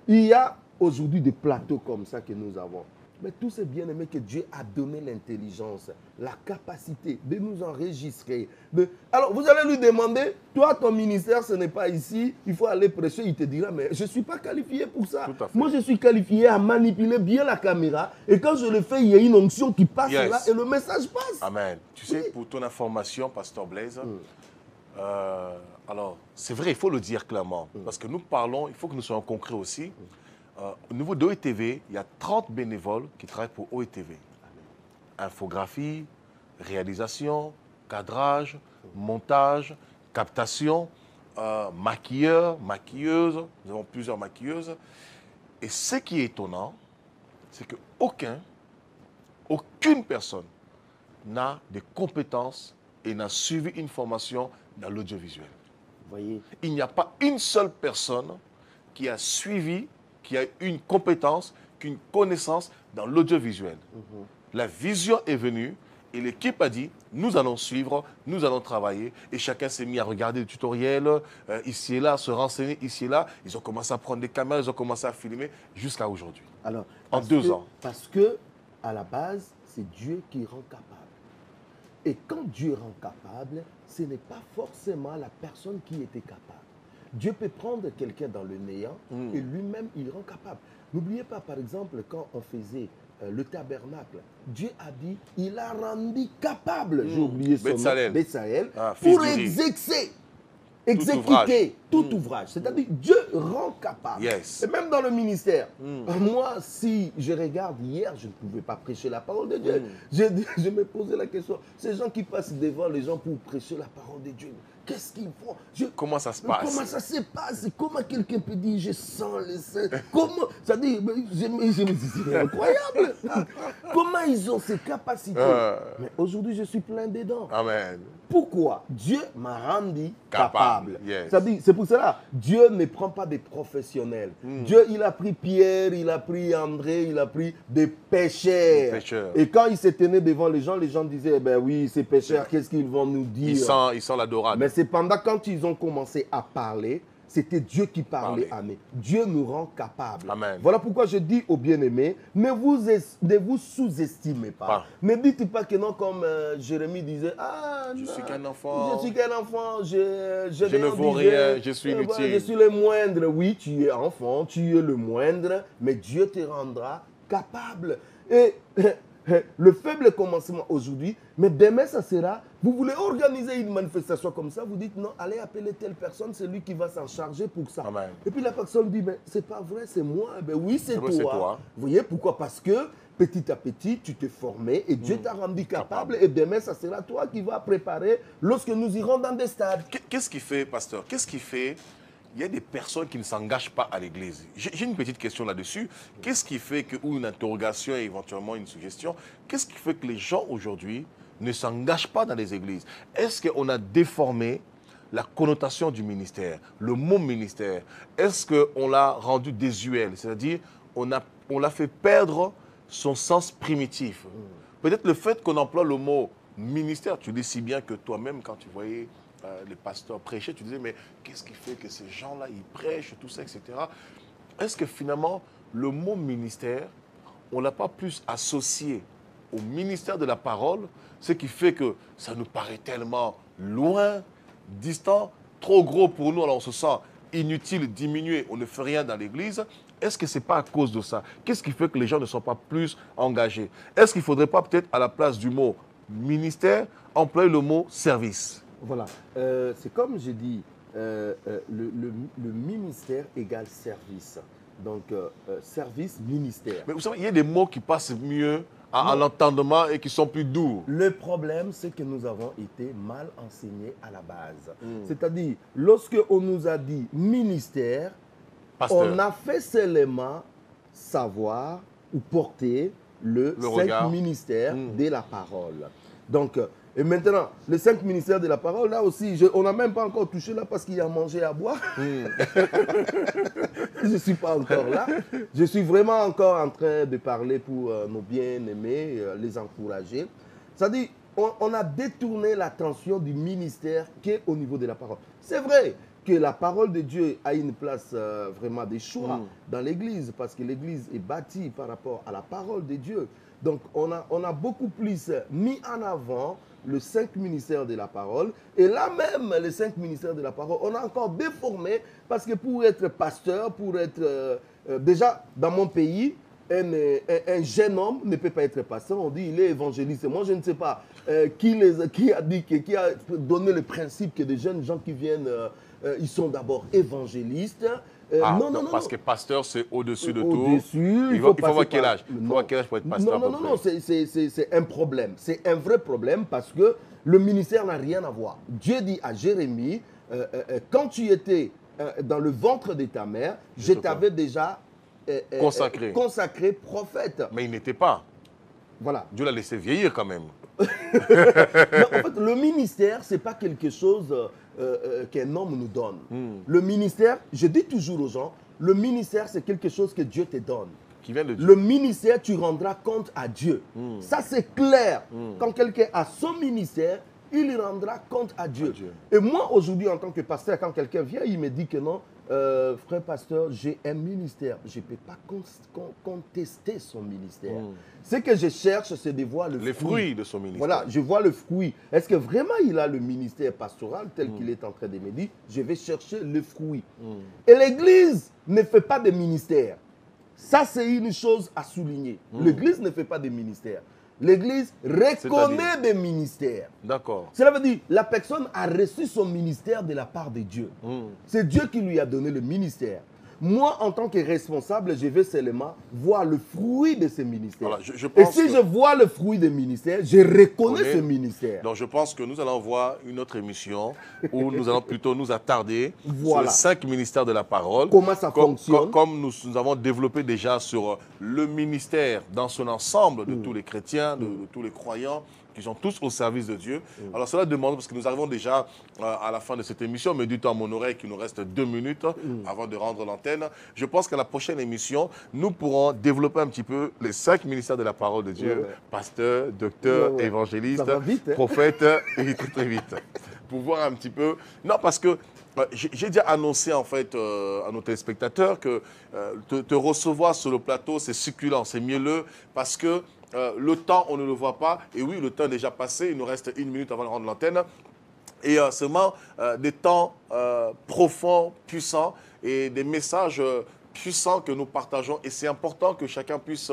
Speaker 2: il y a aujourd'hui des plateaux comme ça que nous avons. Mais tous ces bien-aimés que Dieu a donné l'intelligence, la capacité de nous enregistrer. Alors, vous allez lui demander, toi, ton ministère, ce n'est pas ici, il faut aller prêcher. Il te dira, mais je ne suis pas qualifié pour ça. Moi, je suis qualifié à manipuler bien la caméra. Et quand je le fais, il y a une onction qui passe là et le message passe.
Speaker 1: Amen. Tu sais, pour ton information, Pasteur Blaise, alors, c'est vrai, il faut le dire clairement. Parce que nous parlons, il faut que nous soyons concrets aussi. Au niveau de OETV, il y a 30 bénévoles qui travaillent pour OETV. Infographie, réalisation, cadrage, montage, captation, maquilleurs, maquilleuses. Nous avons plusieurs maquilleuses. Et ce qui est étonnant, c'est qu'aucune personne n'a des compétences et n'a suivi une formation dans l'audiovisuel.
Speaker 2: Voyez.
Speaker 1: Il n'y a pas une seule personne qui a suivi, qui a une compétence, qu'une connaissance dans l'audiovisuel. La vision est venue et l'équipe a dit, nous allons suivre, nous allons travailler. Et chacun s'est mis à regarder des tutoriels, ici et là, se renseigner ici et là. Ils ont commencé à prendre des caméras, ils ont commencé à filmer jusqu'à aujourd'hui.
Speaker 2: Alors,
Speaker 1: en 2 ans.
Speaker 2: Parce que, à la base, c'est Dieu qui rend capable. Et quand Dieu rend capable, ce n'est pas forcément la personne qui était capable. Dieu peut prendre quelqu'un dans le néant et lui-même, il rend capable. N'oubliez pas, par exemple, quand on faisait le tabernacle, Dieu a dit, il a rendu capable, j'ai oublié son nom, Betsaël, pour exécuter tout ouvrage. C'est-à-dire, Dieu rend capable. Et même dans le ministère, moi, si je regarde hier, je ne pouvais pas prêcher la parole de Dieu. Je me posais la question, ces gens qui passent devant les gens pour prêcher la parole de Dieu, qu'est-ce qu'ils font?
Speaker 1: Comment ça se passe?
Speaker 2: Comment ça se passe? Comment quelqu'un peut dire, je sens le Saint? Comment? Ça dit, je me dis, c'est incroyable. Comment ils ont ces capacités? Mais aujourd'hui, je suis plein dedans.
Speaker 1: Amen.
Speaker 2: Pourquoi? Dieu m'a rendu capable. C'est pour cela, Dieu ne prend pas des professionnels. Dieu, il a pris Pierre, il a pris André, il a pris des pécheurs. Et quand il se tenait devant les gens disaient, eh ben oui, ces pécheurs, qu'est-ce qu'ils vont nous dire?
Speaker 1: Ils sont l'adorable.
Speaker 2: Mais cependant, quand ils ont commencé à parler, c'était Dieu qui parlait à nous. Dieu nous rend capables.
Speaker 1: Amen.
Speaker 2: Voilà pourquoi je dis aux bien-aimés, ne vous sous-estimez pas. Ne dites pas que non, comme Jérémie disait,
Speaker 1: je suis qu'un enfant.
Speaker 2: Je suis qu'un enfant,
Speaker 1: je ne vaux rien, je suis inutile.
Speaker 2: Je suis le moindre. Oui, tu es enfant, tu es le moindre, mais Dieu te rendra capable. Et le faible commencement aujourd'hui, mais demain ça sera, vous voulez organiser une manifestation comme ça, vous dites non, allez appeler telle personne, c'est lui qui va s'en charger pour ça.
Speaker 1: Amen.
Speaker 2: Et puis la personne dit, mais c'est pas vrai, c'est moi. Ben oui, c'est toi.
Speaker 1: toi.
Speaker 2: Vous voyez pourquoi? Parce que petit à petit, tu t'es formé et Dieu t'a rendu capable. Et demain, ça sera toi qui vas préparer lorsque nous irons dans des stades.
Speaker 1: Qu'est-ce qui fait, pasteur? Qu'est-ce qui fait? Il y a des personnes qui ne s'engagent pas à l'église. J'ai une petite question là-dessus. Qu'est-ce qui fait que, ou une interrogation et éventuellement une suggestion, qu'est-ce qui fait que les gens aujourd'hui ne s'engagent pas dans les églises? Est-ce qu'on a déformé la connotation du ministère, le mot ministère? Est-ce qu'on l'a rendu désuet? C'est-à-dire, on l'a fait perdre son sens primitif. Peut-être le fait qu'on emploie le mot ministère, tu dis si bien que toi-même, quand tu voyais les pasteurs prêcher, tu disais, mais qu'est-ce qui fait que ces gens-là, ils prêchent, tout ça, etc. Est-ce que finalement, le mot ministère, on n'a pas plus associé au ministère de la parole, ce qui fait que ça nous paraît tellement loin, distant, trop gros pour nous, alors on se sent inutile, diminué, on ne fait rien dans l'Église. Est-ce que ce n'est pas à cause de ça? Qu'est-ce qui fait que les gens ne sont pas plus engagés? Est-ce qu'il ne faudrait pas peut-être, à la place du mot ministère, employer le mot service?
Speaker 2: Voilà. C'est comme j'ai dit, le ministère égale service. Donc, service, ministère.
Speaker 1: Mais vous savez, il y a des mots qui passent mieux à l'entendement et qui sont plus doux.
Speaker 2: Le problème, c'est que nous avons été mal enseignés à la base. C'est-à-dire, lorsque on nous a dit ministère,
Speaker 1: Pasteur.
Speaker 2: on a fait seulement savoir ou porter le 5
Speaker 1: regard.
Speaker 2: ministères de la parole. Donc, et maintenant, les 5 ministères de la parole, là aussi, on n'a même pas encore touché là parce qu'il y a à manger, à boire. Je ne suis pas encore là. Je suis vraiment encore en train de parler pour nos bien-aimés, les encourager. C'est-à-dire, on a détourné l'attention du ministère qui est au niveau de la parole. C'est vrai que la parole de Dieu a une place vraiment de choix dans l'Église parce que l'Église est bâtie par rapport à la parole de Dieu. Donc, on a beaucoup plus mis en avant le 5 ministères de la parole. Et là même, les 5 ministères de la parole, on a encore déformé parce que pour être pasteur, pour être... déjà, dans mon pays, un jeune homme ne peut pas être pasteur. On dit il est évangéliste. Moi, je ne sais pas qui a donné le principe que des jeunes gens qui viennent, ils sont d'abord évangélistes.
Speaker 1: Non, parce que pasteur, c'est au-dessus de tout.
Speaker 2: Il
Speaker 1: faut avoir quel âge? Il faut avoir quel âge pour être pasteur?
Speaker 2: Non, c'est un problème. C'est un vrai problème parce que le ministère n'a rien à voir. Dieu dit à Jérémie, quand tu étais dans le ventre de ta mère, je t'avais déjà consacré prophète.
Speaker 1: Mais il n'était pas.
Speaker 2: Voilà.
Speaker 1: Dieu l'a laissé vieillir quand même.
Speaker 2: Non, en fait, le ministère, ce n'est pas quelque chose qu'un homme nous donne. Le ministère, je dis toujours aux gens, le ministère, c'est quelque chose que Dieu te donne.
Speaker 1: Qui vient de Dieu.
Speaker 2: Le ministère, tu rendras compte à Dieu. Ça, c'est clair. Quand quelqu'un a son ministère, il rendra compte à Dieu. Et moi, aujourd'hui, en tant que pasteur, quand quelqu'un vient, il me dit que non, frère pasteur, j'ai un ministère. Je ne peux pas contester son ministère. Ce que je cherche, c'est de voir le
Speaker 1: fruit de son ministère.
Speaker 2: Voilà, je vois le fruit. Est-ce que vraiment il a le ministère pastoral tel qu'il est en train de me dire? Je vais chercher le fruit. Et l'Église ne fait pas de ministère. Ça, c'est une chose à souligner. L'Église ne fait pas de ministère. L'Église reconnaît des ministères.
Speaker 1: D'accord.
Speaker 2: Cela veut dire que la personne a reçu son ministère de la part de Dieu. C'est Dieu qui lui a donné le ministère. Moi, en tant que responsable, je vais seulement voir le fruit de ce ministère.
Speaker 1: Voilà,
Speaker 2: et si je vois le fruit des ministères, je reconnais ce ministère.
Speaker 1: Donc, je pense que nous allons voir une autre émission où nous allons plutôt nous attarder sur les 5 ministères de la parole.
Speaker 2: Comment ça fonctionne.
Speaker 1: Comme nous avons développé déjà sur le ministère dans son ensemble de tous les chrétiens, de tous les croyants, qui sont tous au service de Dieu. Alors cela demande, parce que nous arrivons déjà à la fin de cette émission, mais du temps à mon oreille qu'il nous reste 2 minutes avant de rendre l'antenne. Je pense qu'à la prochaine émission, nous pourrons développer un petit peu les 5 ministères de la parole de Dieu. Pasteur, docteur, évangéliste, prophète, et très très vite. Pour voir un petit peu... Non, parce que j'ai déjà annoncé en fait à nos téléspectateurs que te recevoir sur le plateau, c'est succulent, c'est mielleux, parce que le temps, on ne le voit pas. Et oui, le temps est déjà passé. Il nous reste 1 minute avant de rendre l'antenne. Et seulement des temps profonds, puissants et des messages puissants que nous partageons. Et c'est important que chacun puisse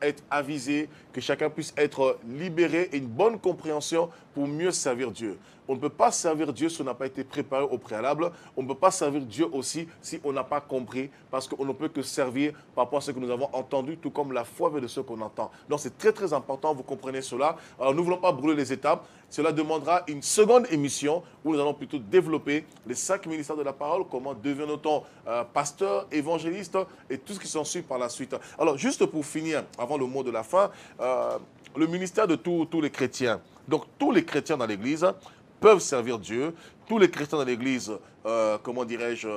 Speaker 1: être avisé, que chacun puisse être libéré et une bonne compréhension pour mieux servir Dieu. On ne peut pas servir Dieu si on n'a pas été préparé au préalable. On ne peut pas servir Dieu aussi si on n'a pas compris, parce qu'on ne peut que servir par rapport à ce que nous avons entendu, tout comme la foi vient de ce qu'on entend. Donc c'est très très important, vous comprenez cela. Alors nous ne voulons pas brûler les étapes. Cela demandera une seconde émission où nous allons plutôt développer les 5 ministères de la parole, comment devenir-t-on pasteur, évangéliste et tout ce qui s'ensuit par la suite. Alors juste pour finir, avant le mot de la fin, le ministère de tous les chrétiens. Donc tous les chrétiens dans l'Église peuvent servir Dieu. Tous les chrétiens dans l'Église, comment dirais-je,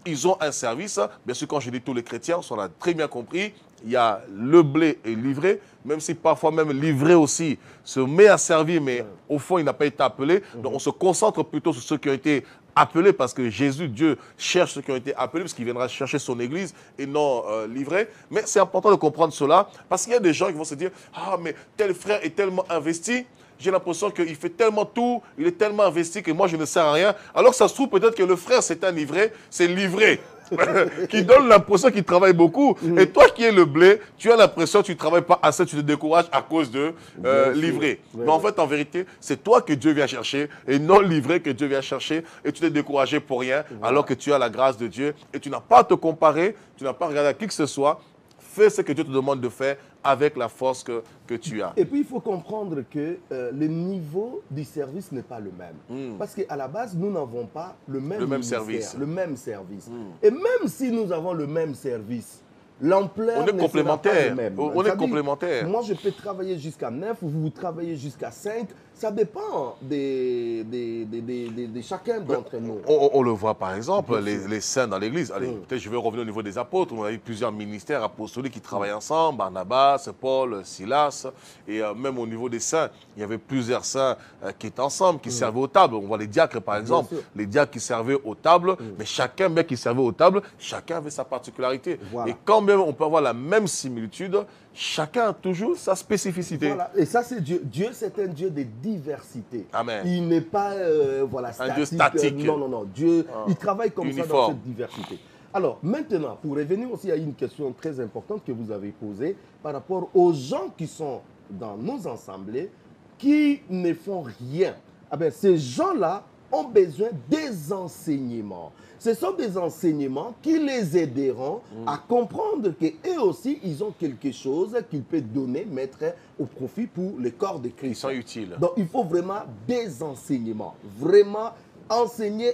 Speaker 1: ils ont un service. Bien sûr, quand je dis tous les chrétiens, on l'a très bien compris. Il y a le blé et livré, même si parfois même livré aussi se met à servir, mais au fond, il n'a pas été appelé. Donc on se concentre plutôt sur ceux qui ont été appelés, parce que Jésus, Dieu, cherche ceux qui ont été appelés, parce qu'il viendra chercher son Église et non livrés. Mais c'est important de comprendre cela, parce qu'il y a des gens qui vont se dire, ah, mais tel frère est tellement investi, j'ai l'impression qu'il fait tellement tout, il est tellement investi que moi je ne sers à rien. Alors que ça se trouve peut-être que le frère c'est un livré, c'est livré. Qui donne l'impression qu'il travaille beaucoup. Et toi qui es le blé, tu as l'impression que tu ne travailles pas assez, tu te décourages à cause de livré. Mais en fait, en vérité, c'est toi que Dieu vient chercher et non livré que Dieu vient chercher. Et tu t'es découragé pour rien alors que tu as la grâce de Dieu. Et tu n'as pas à te comparer, tu n'as pas à regarder à qui que ce soit. Fais ce que Dieu te demande de faire avec la force que tu as.
Speaker 2: Et puis, il faut comprendre que le niveau du service n'est pas le même. Parce qu'à la base, nous n'avons pas le même
Speaker 1: service.
Speaker 2: Le même service. Et même si nous avons le même service, l'ampleur
Speaker 1: on est complémentaires. On est complémentaires.
Speaker 2: Moi, je peux travailler jusqu'à 9, vous travaillez jusqu'à 5. Ça dépend de chacun d'entre nous.
Speaker 1: On le voit par exemple, les saints dans l'église. Allez, peut-être je vais revenir au niveau des apôtres. On a eu plusieurs ministères apostoliques qui travaillent ensemble. Barnabas, Paul, Silas. Et même au niveau des saints, il y avait plusieurs saints qui étaient ensemble, qui servaient aux tables. On voit les diacres par exemple. Les diacres qui servaient aux tables. Mais chacun, bien qui servait aux tables, chacun avait sa particularité.
Speaker 2: Voilà.
Speaker 1: Et quand même on peut avoir la même similitude, chacun a toujours sa spécificité.
Speaker 2: Voilà. Et ça, c'est Dieu. Dieu, c'est un Dieu de diversité.
Speaker 1: Amen.
Speaker 2: Il n'est pas voilà, statique.
Speaker 1: Un Dieu statique.
Speaker 2: Non. Dieu, il travaille comme
Speaker 1: uniforme.
Speaker 2: ça dans cette diversité. Alors, maintenant, pour revenir aussi à une question très importante que vous avez posée par rapport aux gens qui sont dans nos assemblées, qui ne font rien. Ah ben, ces gens-là ont besoin des enseignements. Ce sont des enseignements qui les aideront à comprendre qu'eux aussi, ils ont quelque chose qu'ils peuvent donner, mettre au profit pour le corps de Christ.
Speaker 1: Ils sont utiles.
Speaker 2: Donc, il faut vraiment des enseignements. Vraiment enseigner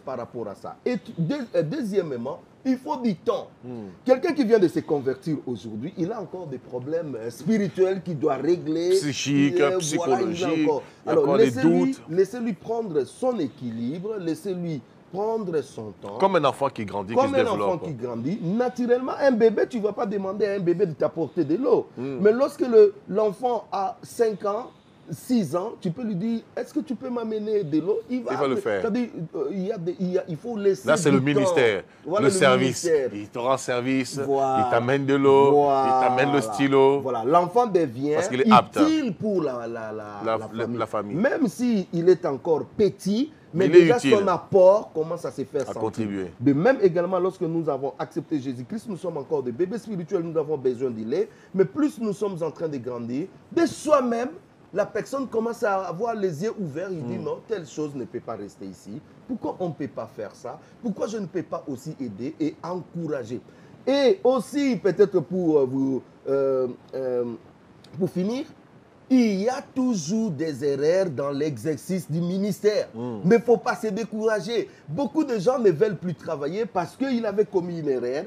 Speaker 2: par rapport à ça. Et deuxièmement, il faut du temps. Quelqu'un qui vient de se convertir aujourd'hui, il a encore des problèmes spirituels qu'il doit régler.
Speaker 1: Psychiques, psychologiques.
Speaker 2: Voilà, alors, laissez-lui prendre son équilibre, laissez-lui prendre son temps.
Speaker 1: Comme un enfant qui grandit, qui se développe.
Speaker 2: Comme un enfant qui grandit. Naturellement, un bébé, tu ne vas pas demander à un bébé de t'apporter de l'eau. Mais lorsque l'enfant a 5 ans, 6 ans, tu peux lui dire, est-ce que tu peux m'amener de l'eau? Il va
Speaker 1: le faire.
Speaker 2: C'est-à-dire, il faut laisser
Speaker 1: là, c'est le ministère,
Speaker 2: voilà,
Speaker 1: le service.
Speaker 2: Ministère.
Speaker 1: Il te rend service,
Speaker 2: Voilà.
Speaker 1: il t'amène de l'eau,
Speaker 2: Voilà.
Speaker 1: il t'amène le stylo.
Speaker 2: Voilà, l'enfant devient utile pour la
Speaker 1: famille.
Speaker 2: Même s'il est encore petit, mais
Speaker 1: il
Speaker 2: déjà
Speaker 1: est utile.
Speaker 2: son apport commence à se faire sentir.
Speaker 1: Contribuer.
Speaker 2: De même également, lorsque nous avons accepté Jésus-Christ, nous sommes encore des bébés spirituels, nous avons besoin du lait. Mais plus nous sommes en train de grandir, de soi-même, la personne commence à avoir les yeux ouverts. Il dit non, telle chose ne peut pas rester ici. Pourquoi on ne peut pas faire ça? Pourquoi je ne peux pas aussi aider et encourager? Et aussi, peut-être pour finir, il y a toujours des erreurs dans l'exercice du ministère. Mais il ne faut pas se décourager. Beaucoup de gens ne veulent plus travailler parce qu'il avait commis une erreur.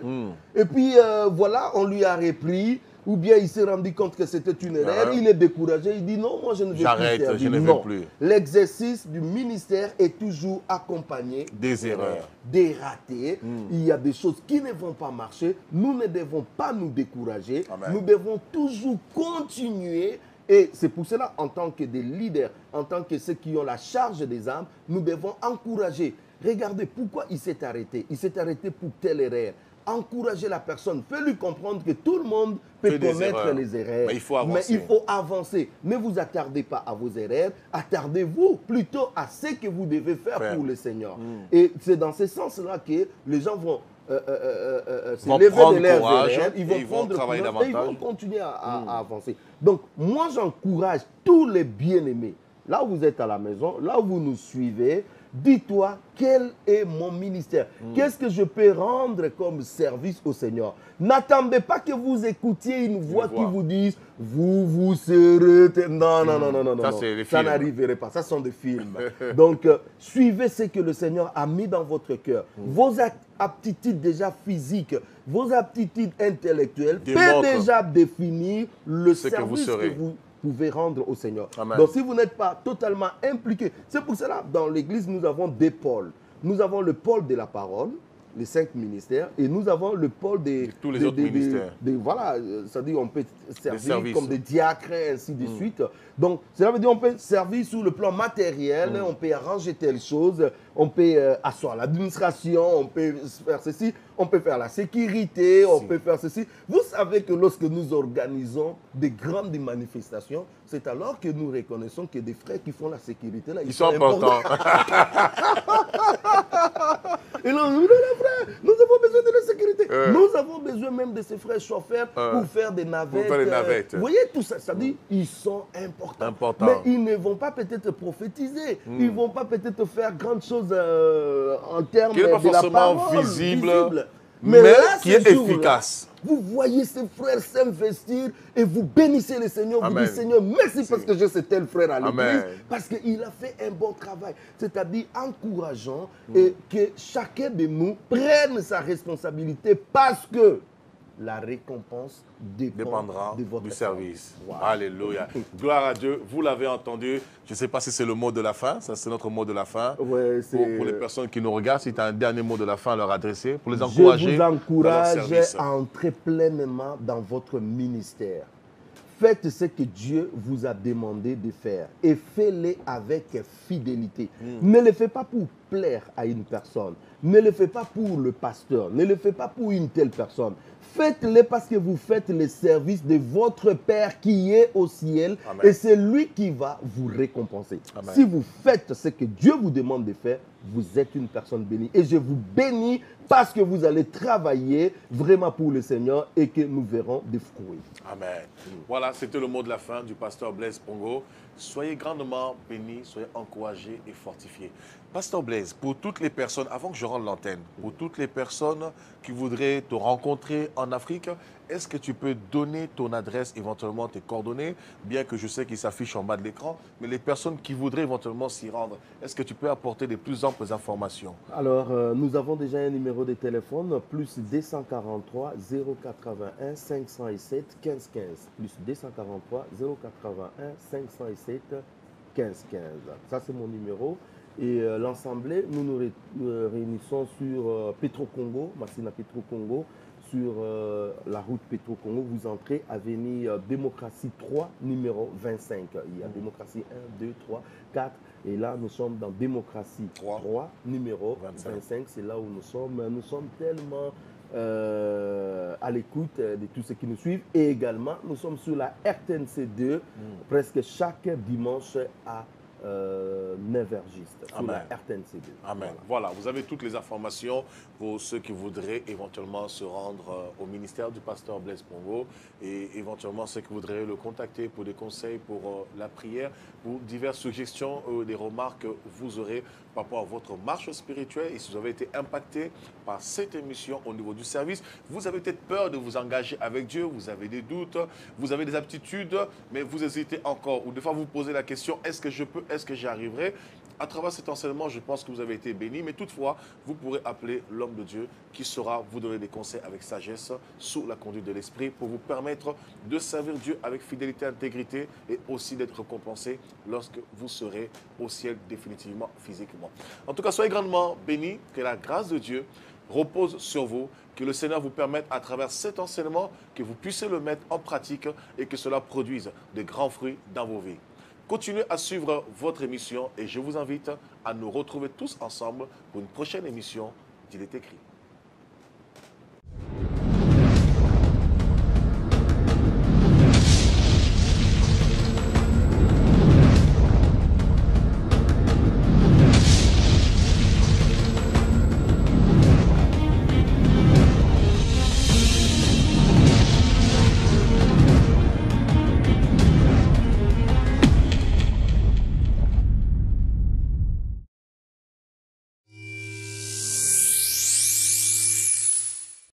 Speaker 2: Et puis, voilà, on lui a repris. Ou bien il s'est rendu compte que c'était une erreur, il est découragé, il dit non, moi je ne veux plus servir.
Speaker 1: J'arrête, je ne veux plus.
Speaker 2: L'exercice du ministère est toujours accompagné
Speaker 1: des erreurs,
Speaker 2: des ratés. Il y a des choses qui ne vont pas marcher. Nous ne devons pas nous décourager.
Speaker 1: Amen.
Speaker 2: Nous devons toujours continuer. Et c'est pour cela, en tant que des leaders, en tant que ceux qui ont la charge des âmes, nous devons encourager. Regardez pourquoi il s'est arrêté. Il s'est arrêté pour telle erreur. Encourager la personne, fais-lui comprendre que tout le monde peut commettre les erreurs.
Speaker 1: Mais il faut avancer.
Speaker 2: Ne vous attardez pas à vos erreurs, attardez-vous plutôt à ce que vous devez faire pour le Seigneur. Et c'est dans ce sens-là que les gens vont se lever de leurs erreurs, ils vont travailler davantage et ils vont continuer à avancer. Donc, moi, j'encourage tous les bien-aimés, là où vous êtes à la maison, là où vous nous suivez, dis-toi, quel est mon ministère? Qu'est-ce que je peux rendre comme service au Seigneur? N'attendez pas que vous écoutiez une voix qui vous dise, vous serez... Non. Ça n'arriverait pas. Ça sont des films. Donc, suivez ce que le Seigneur a mis dans votre cœur. Vos aptitudes déjà physiques, vos aptitudes intellectuelles peuvent déjà définir le service que vous pouvez rendre au Seigneur.
Speaker 1: Amen.
Speaker 2: Donc, si vous n'êtes pas totalement impliqué, c'est pour cela, dans l'Église, nous avons des pôles. Nous avons le pôle de la parole, les 5 ministères, et nous avons le pôle de
Speaker 1: tous les autres ministères.
Speaker 2: Voilà, c'est-à-dire on peut servir comme des diacres, ainsi de suite. Donc, cela veut dire qu'on peut servir sur le plan matériel, on peut arranger telle chose, on peut asseoir l'administration, on peut faire ceci, on peut faire la sécurité, on peut faire ceci. Vous savez que lorsque nous organisons des grandes manifestations, c'est alors que nous reconnaissons que des frères qui font la sécurité, là,
Speaker 1: ils sont importants.
Speaker 2: Et là, nous, les frères, nous avons besoin de la sécurité. Nous avons besoin même de ces frères chauffeurs pour faire des navettes.
Speaker 1: Pour faire des navettes.
Speaker 2: Vous voyez tout ça, ça dit, ils sont importants. Mais ils ne vont pas peut-être prophétiser. Ils ne vont pas peut-être faire grandes choses en termes de la parole visible.
Speaker 1: Mais
Speaker 2: là,
Speaker 1: qui est efficace.
Speaker 2: Vous voyez ces frères s'investir et vous bénissez le Seigneur. Vous dites, Seigneur, merci parce que j'ai ce tel frère à l'église. Parce qu'il a fait un bon travail. C'est-à-dire encourageant et que chacun de nous prenne sa responsabilité parce que la récompense dépendra de votre
Speaker 1: service.
Speaker 2: Wow.
Speaker 1: Alléluia. Gloire à Dieu. Vous l'avez entendu. Je ne sais pas si c'est le mot de la fin. Ça, c'est notre mot de la fin.
Speaker 2: Ouais,
Speaker 1: pour les personnes qui nous regardent, si tu as un dernier mot de la fin à leur adresser, pour les encourager.
Speaker 2: Je vous encourage à entrer pleinement dans votre ministère. Faites ce que Dieu vous a demandé de faire et faites-le avec fidélité. Ne le faites pas pour plaire à une personne. Ne le faites pas pour le pasteur. Ne le faites pas pour une telle personne. Faites-le parce que vous faites le service de votre Père qui est au ciel. Amen. Et c'est lui qui va vous récompenser. Amen. Si vous faites ce que Dieu vous demande de faire, vous êtes une personne bénie. Et je vous bénis parce que vous allez travailler vraiment pour le Seigneur et que nous verrons des fruits.
Speaker 1: Amen. Voilà, c'était le mot de la fin du pasteur Blaise Pongo. Soyez grandement bénis, soyez encouragés et fortifiés. Pasteur Blaise, pour toutes les personnes, avant que je rende l'antenne, pour toutes les personnes qui voudraient te rencontrer en Afrique, est-ce que tu peux donner ton adresse, éventuellement tes coordonnées, bien que je sais qu'ils s'affichent en bas de l'écran, mais les personnes qui voudraient éventuellement s'y rendre, est-ce que tu peux apporter des plus amples informations?
Speaker 2: Alors, nous avons déjà un numéro de téléphone, plus 243 081 507 1515. Plus 243 081 507 1515. Ça, c'est mon numéro. Et l'Assemblée, nous nous réunissons sur Petro-Congo, Massina Petro-Congo, sur la route Petro-Congo. Vous entrez avenue Démocratie 3, numéro 25. Il y a Démocratie 1, 2, 3, 4. Et là, nous sommes dans Démocratie 3 numéro 25. C'est là où nous sommes. Nous sommes tellement à l'écoute de tous ceux qui nous suivent. Et également, nous sommes sur la RTNC 2, presque chaque dimanche à 9h juste, sur la RTNC 2.
Speaker 1: Amen. Voilà, vous avez toutes les informations pour ceux qui voudraient éventuellement se rendre au ministère du pasteur Blaise Pongo et éventuellement ceux qui voudraient le contacter pour des conseils, pour la prière, pour diverses suggestions, des remarques que vous aurez par rapport à votre marche spirituelle. Et si vous avez été impacté par cette émission au niveau du service, vous avez peut-être peur de vous engager avec Dieu, vous avez des doutes, vous avez des aptitudes, mais vous hésitez encore. Ou des fois vous vous posez la question, est-ce que je peux, est-ce que j'y arriverai? À travers cet enseignement, je pense que vous avez été bénis, mais toutefois, vous pourrez appeler l'homme de Dieu qui saura vous donner des conseils avec sagesse, sous la conduite de l'Esprit, pour vous permettre de servir Dieu avec fidélité, intégrité et aussi d'être récompensé lorsque vous serez au ciel définitivement, physiquement. En tout cas, soyez grandement bénis, que la grâce de Dieu repose sur vous, que le Seigneur vous permette à travers cet enseignement que vous puissiez le mettre en pratique et que cela produise de grands fruits dans vos vies. Continuez à suivre votre émission et je vous invite à nous retrouver tous ensemble pour une prochaine émission d'Il est écrit.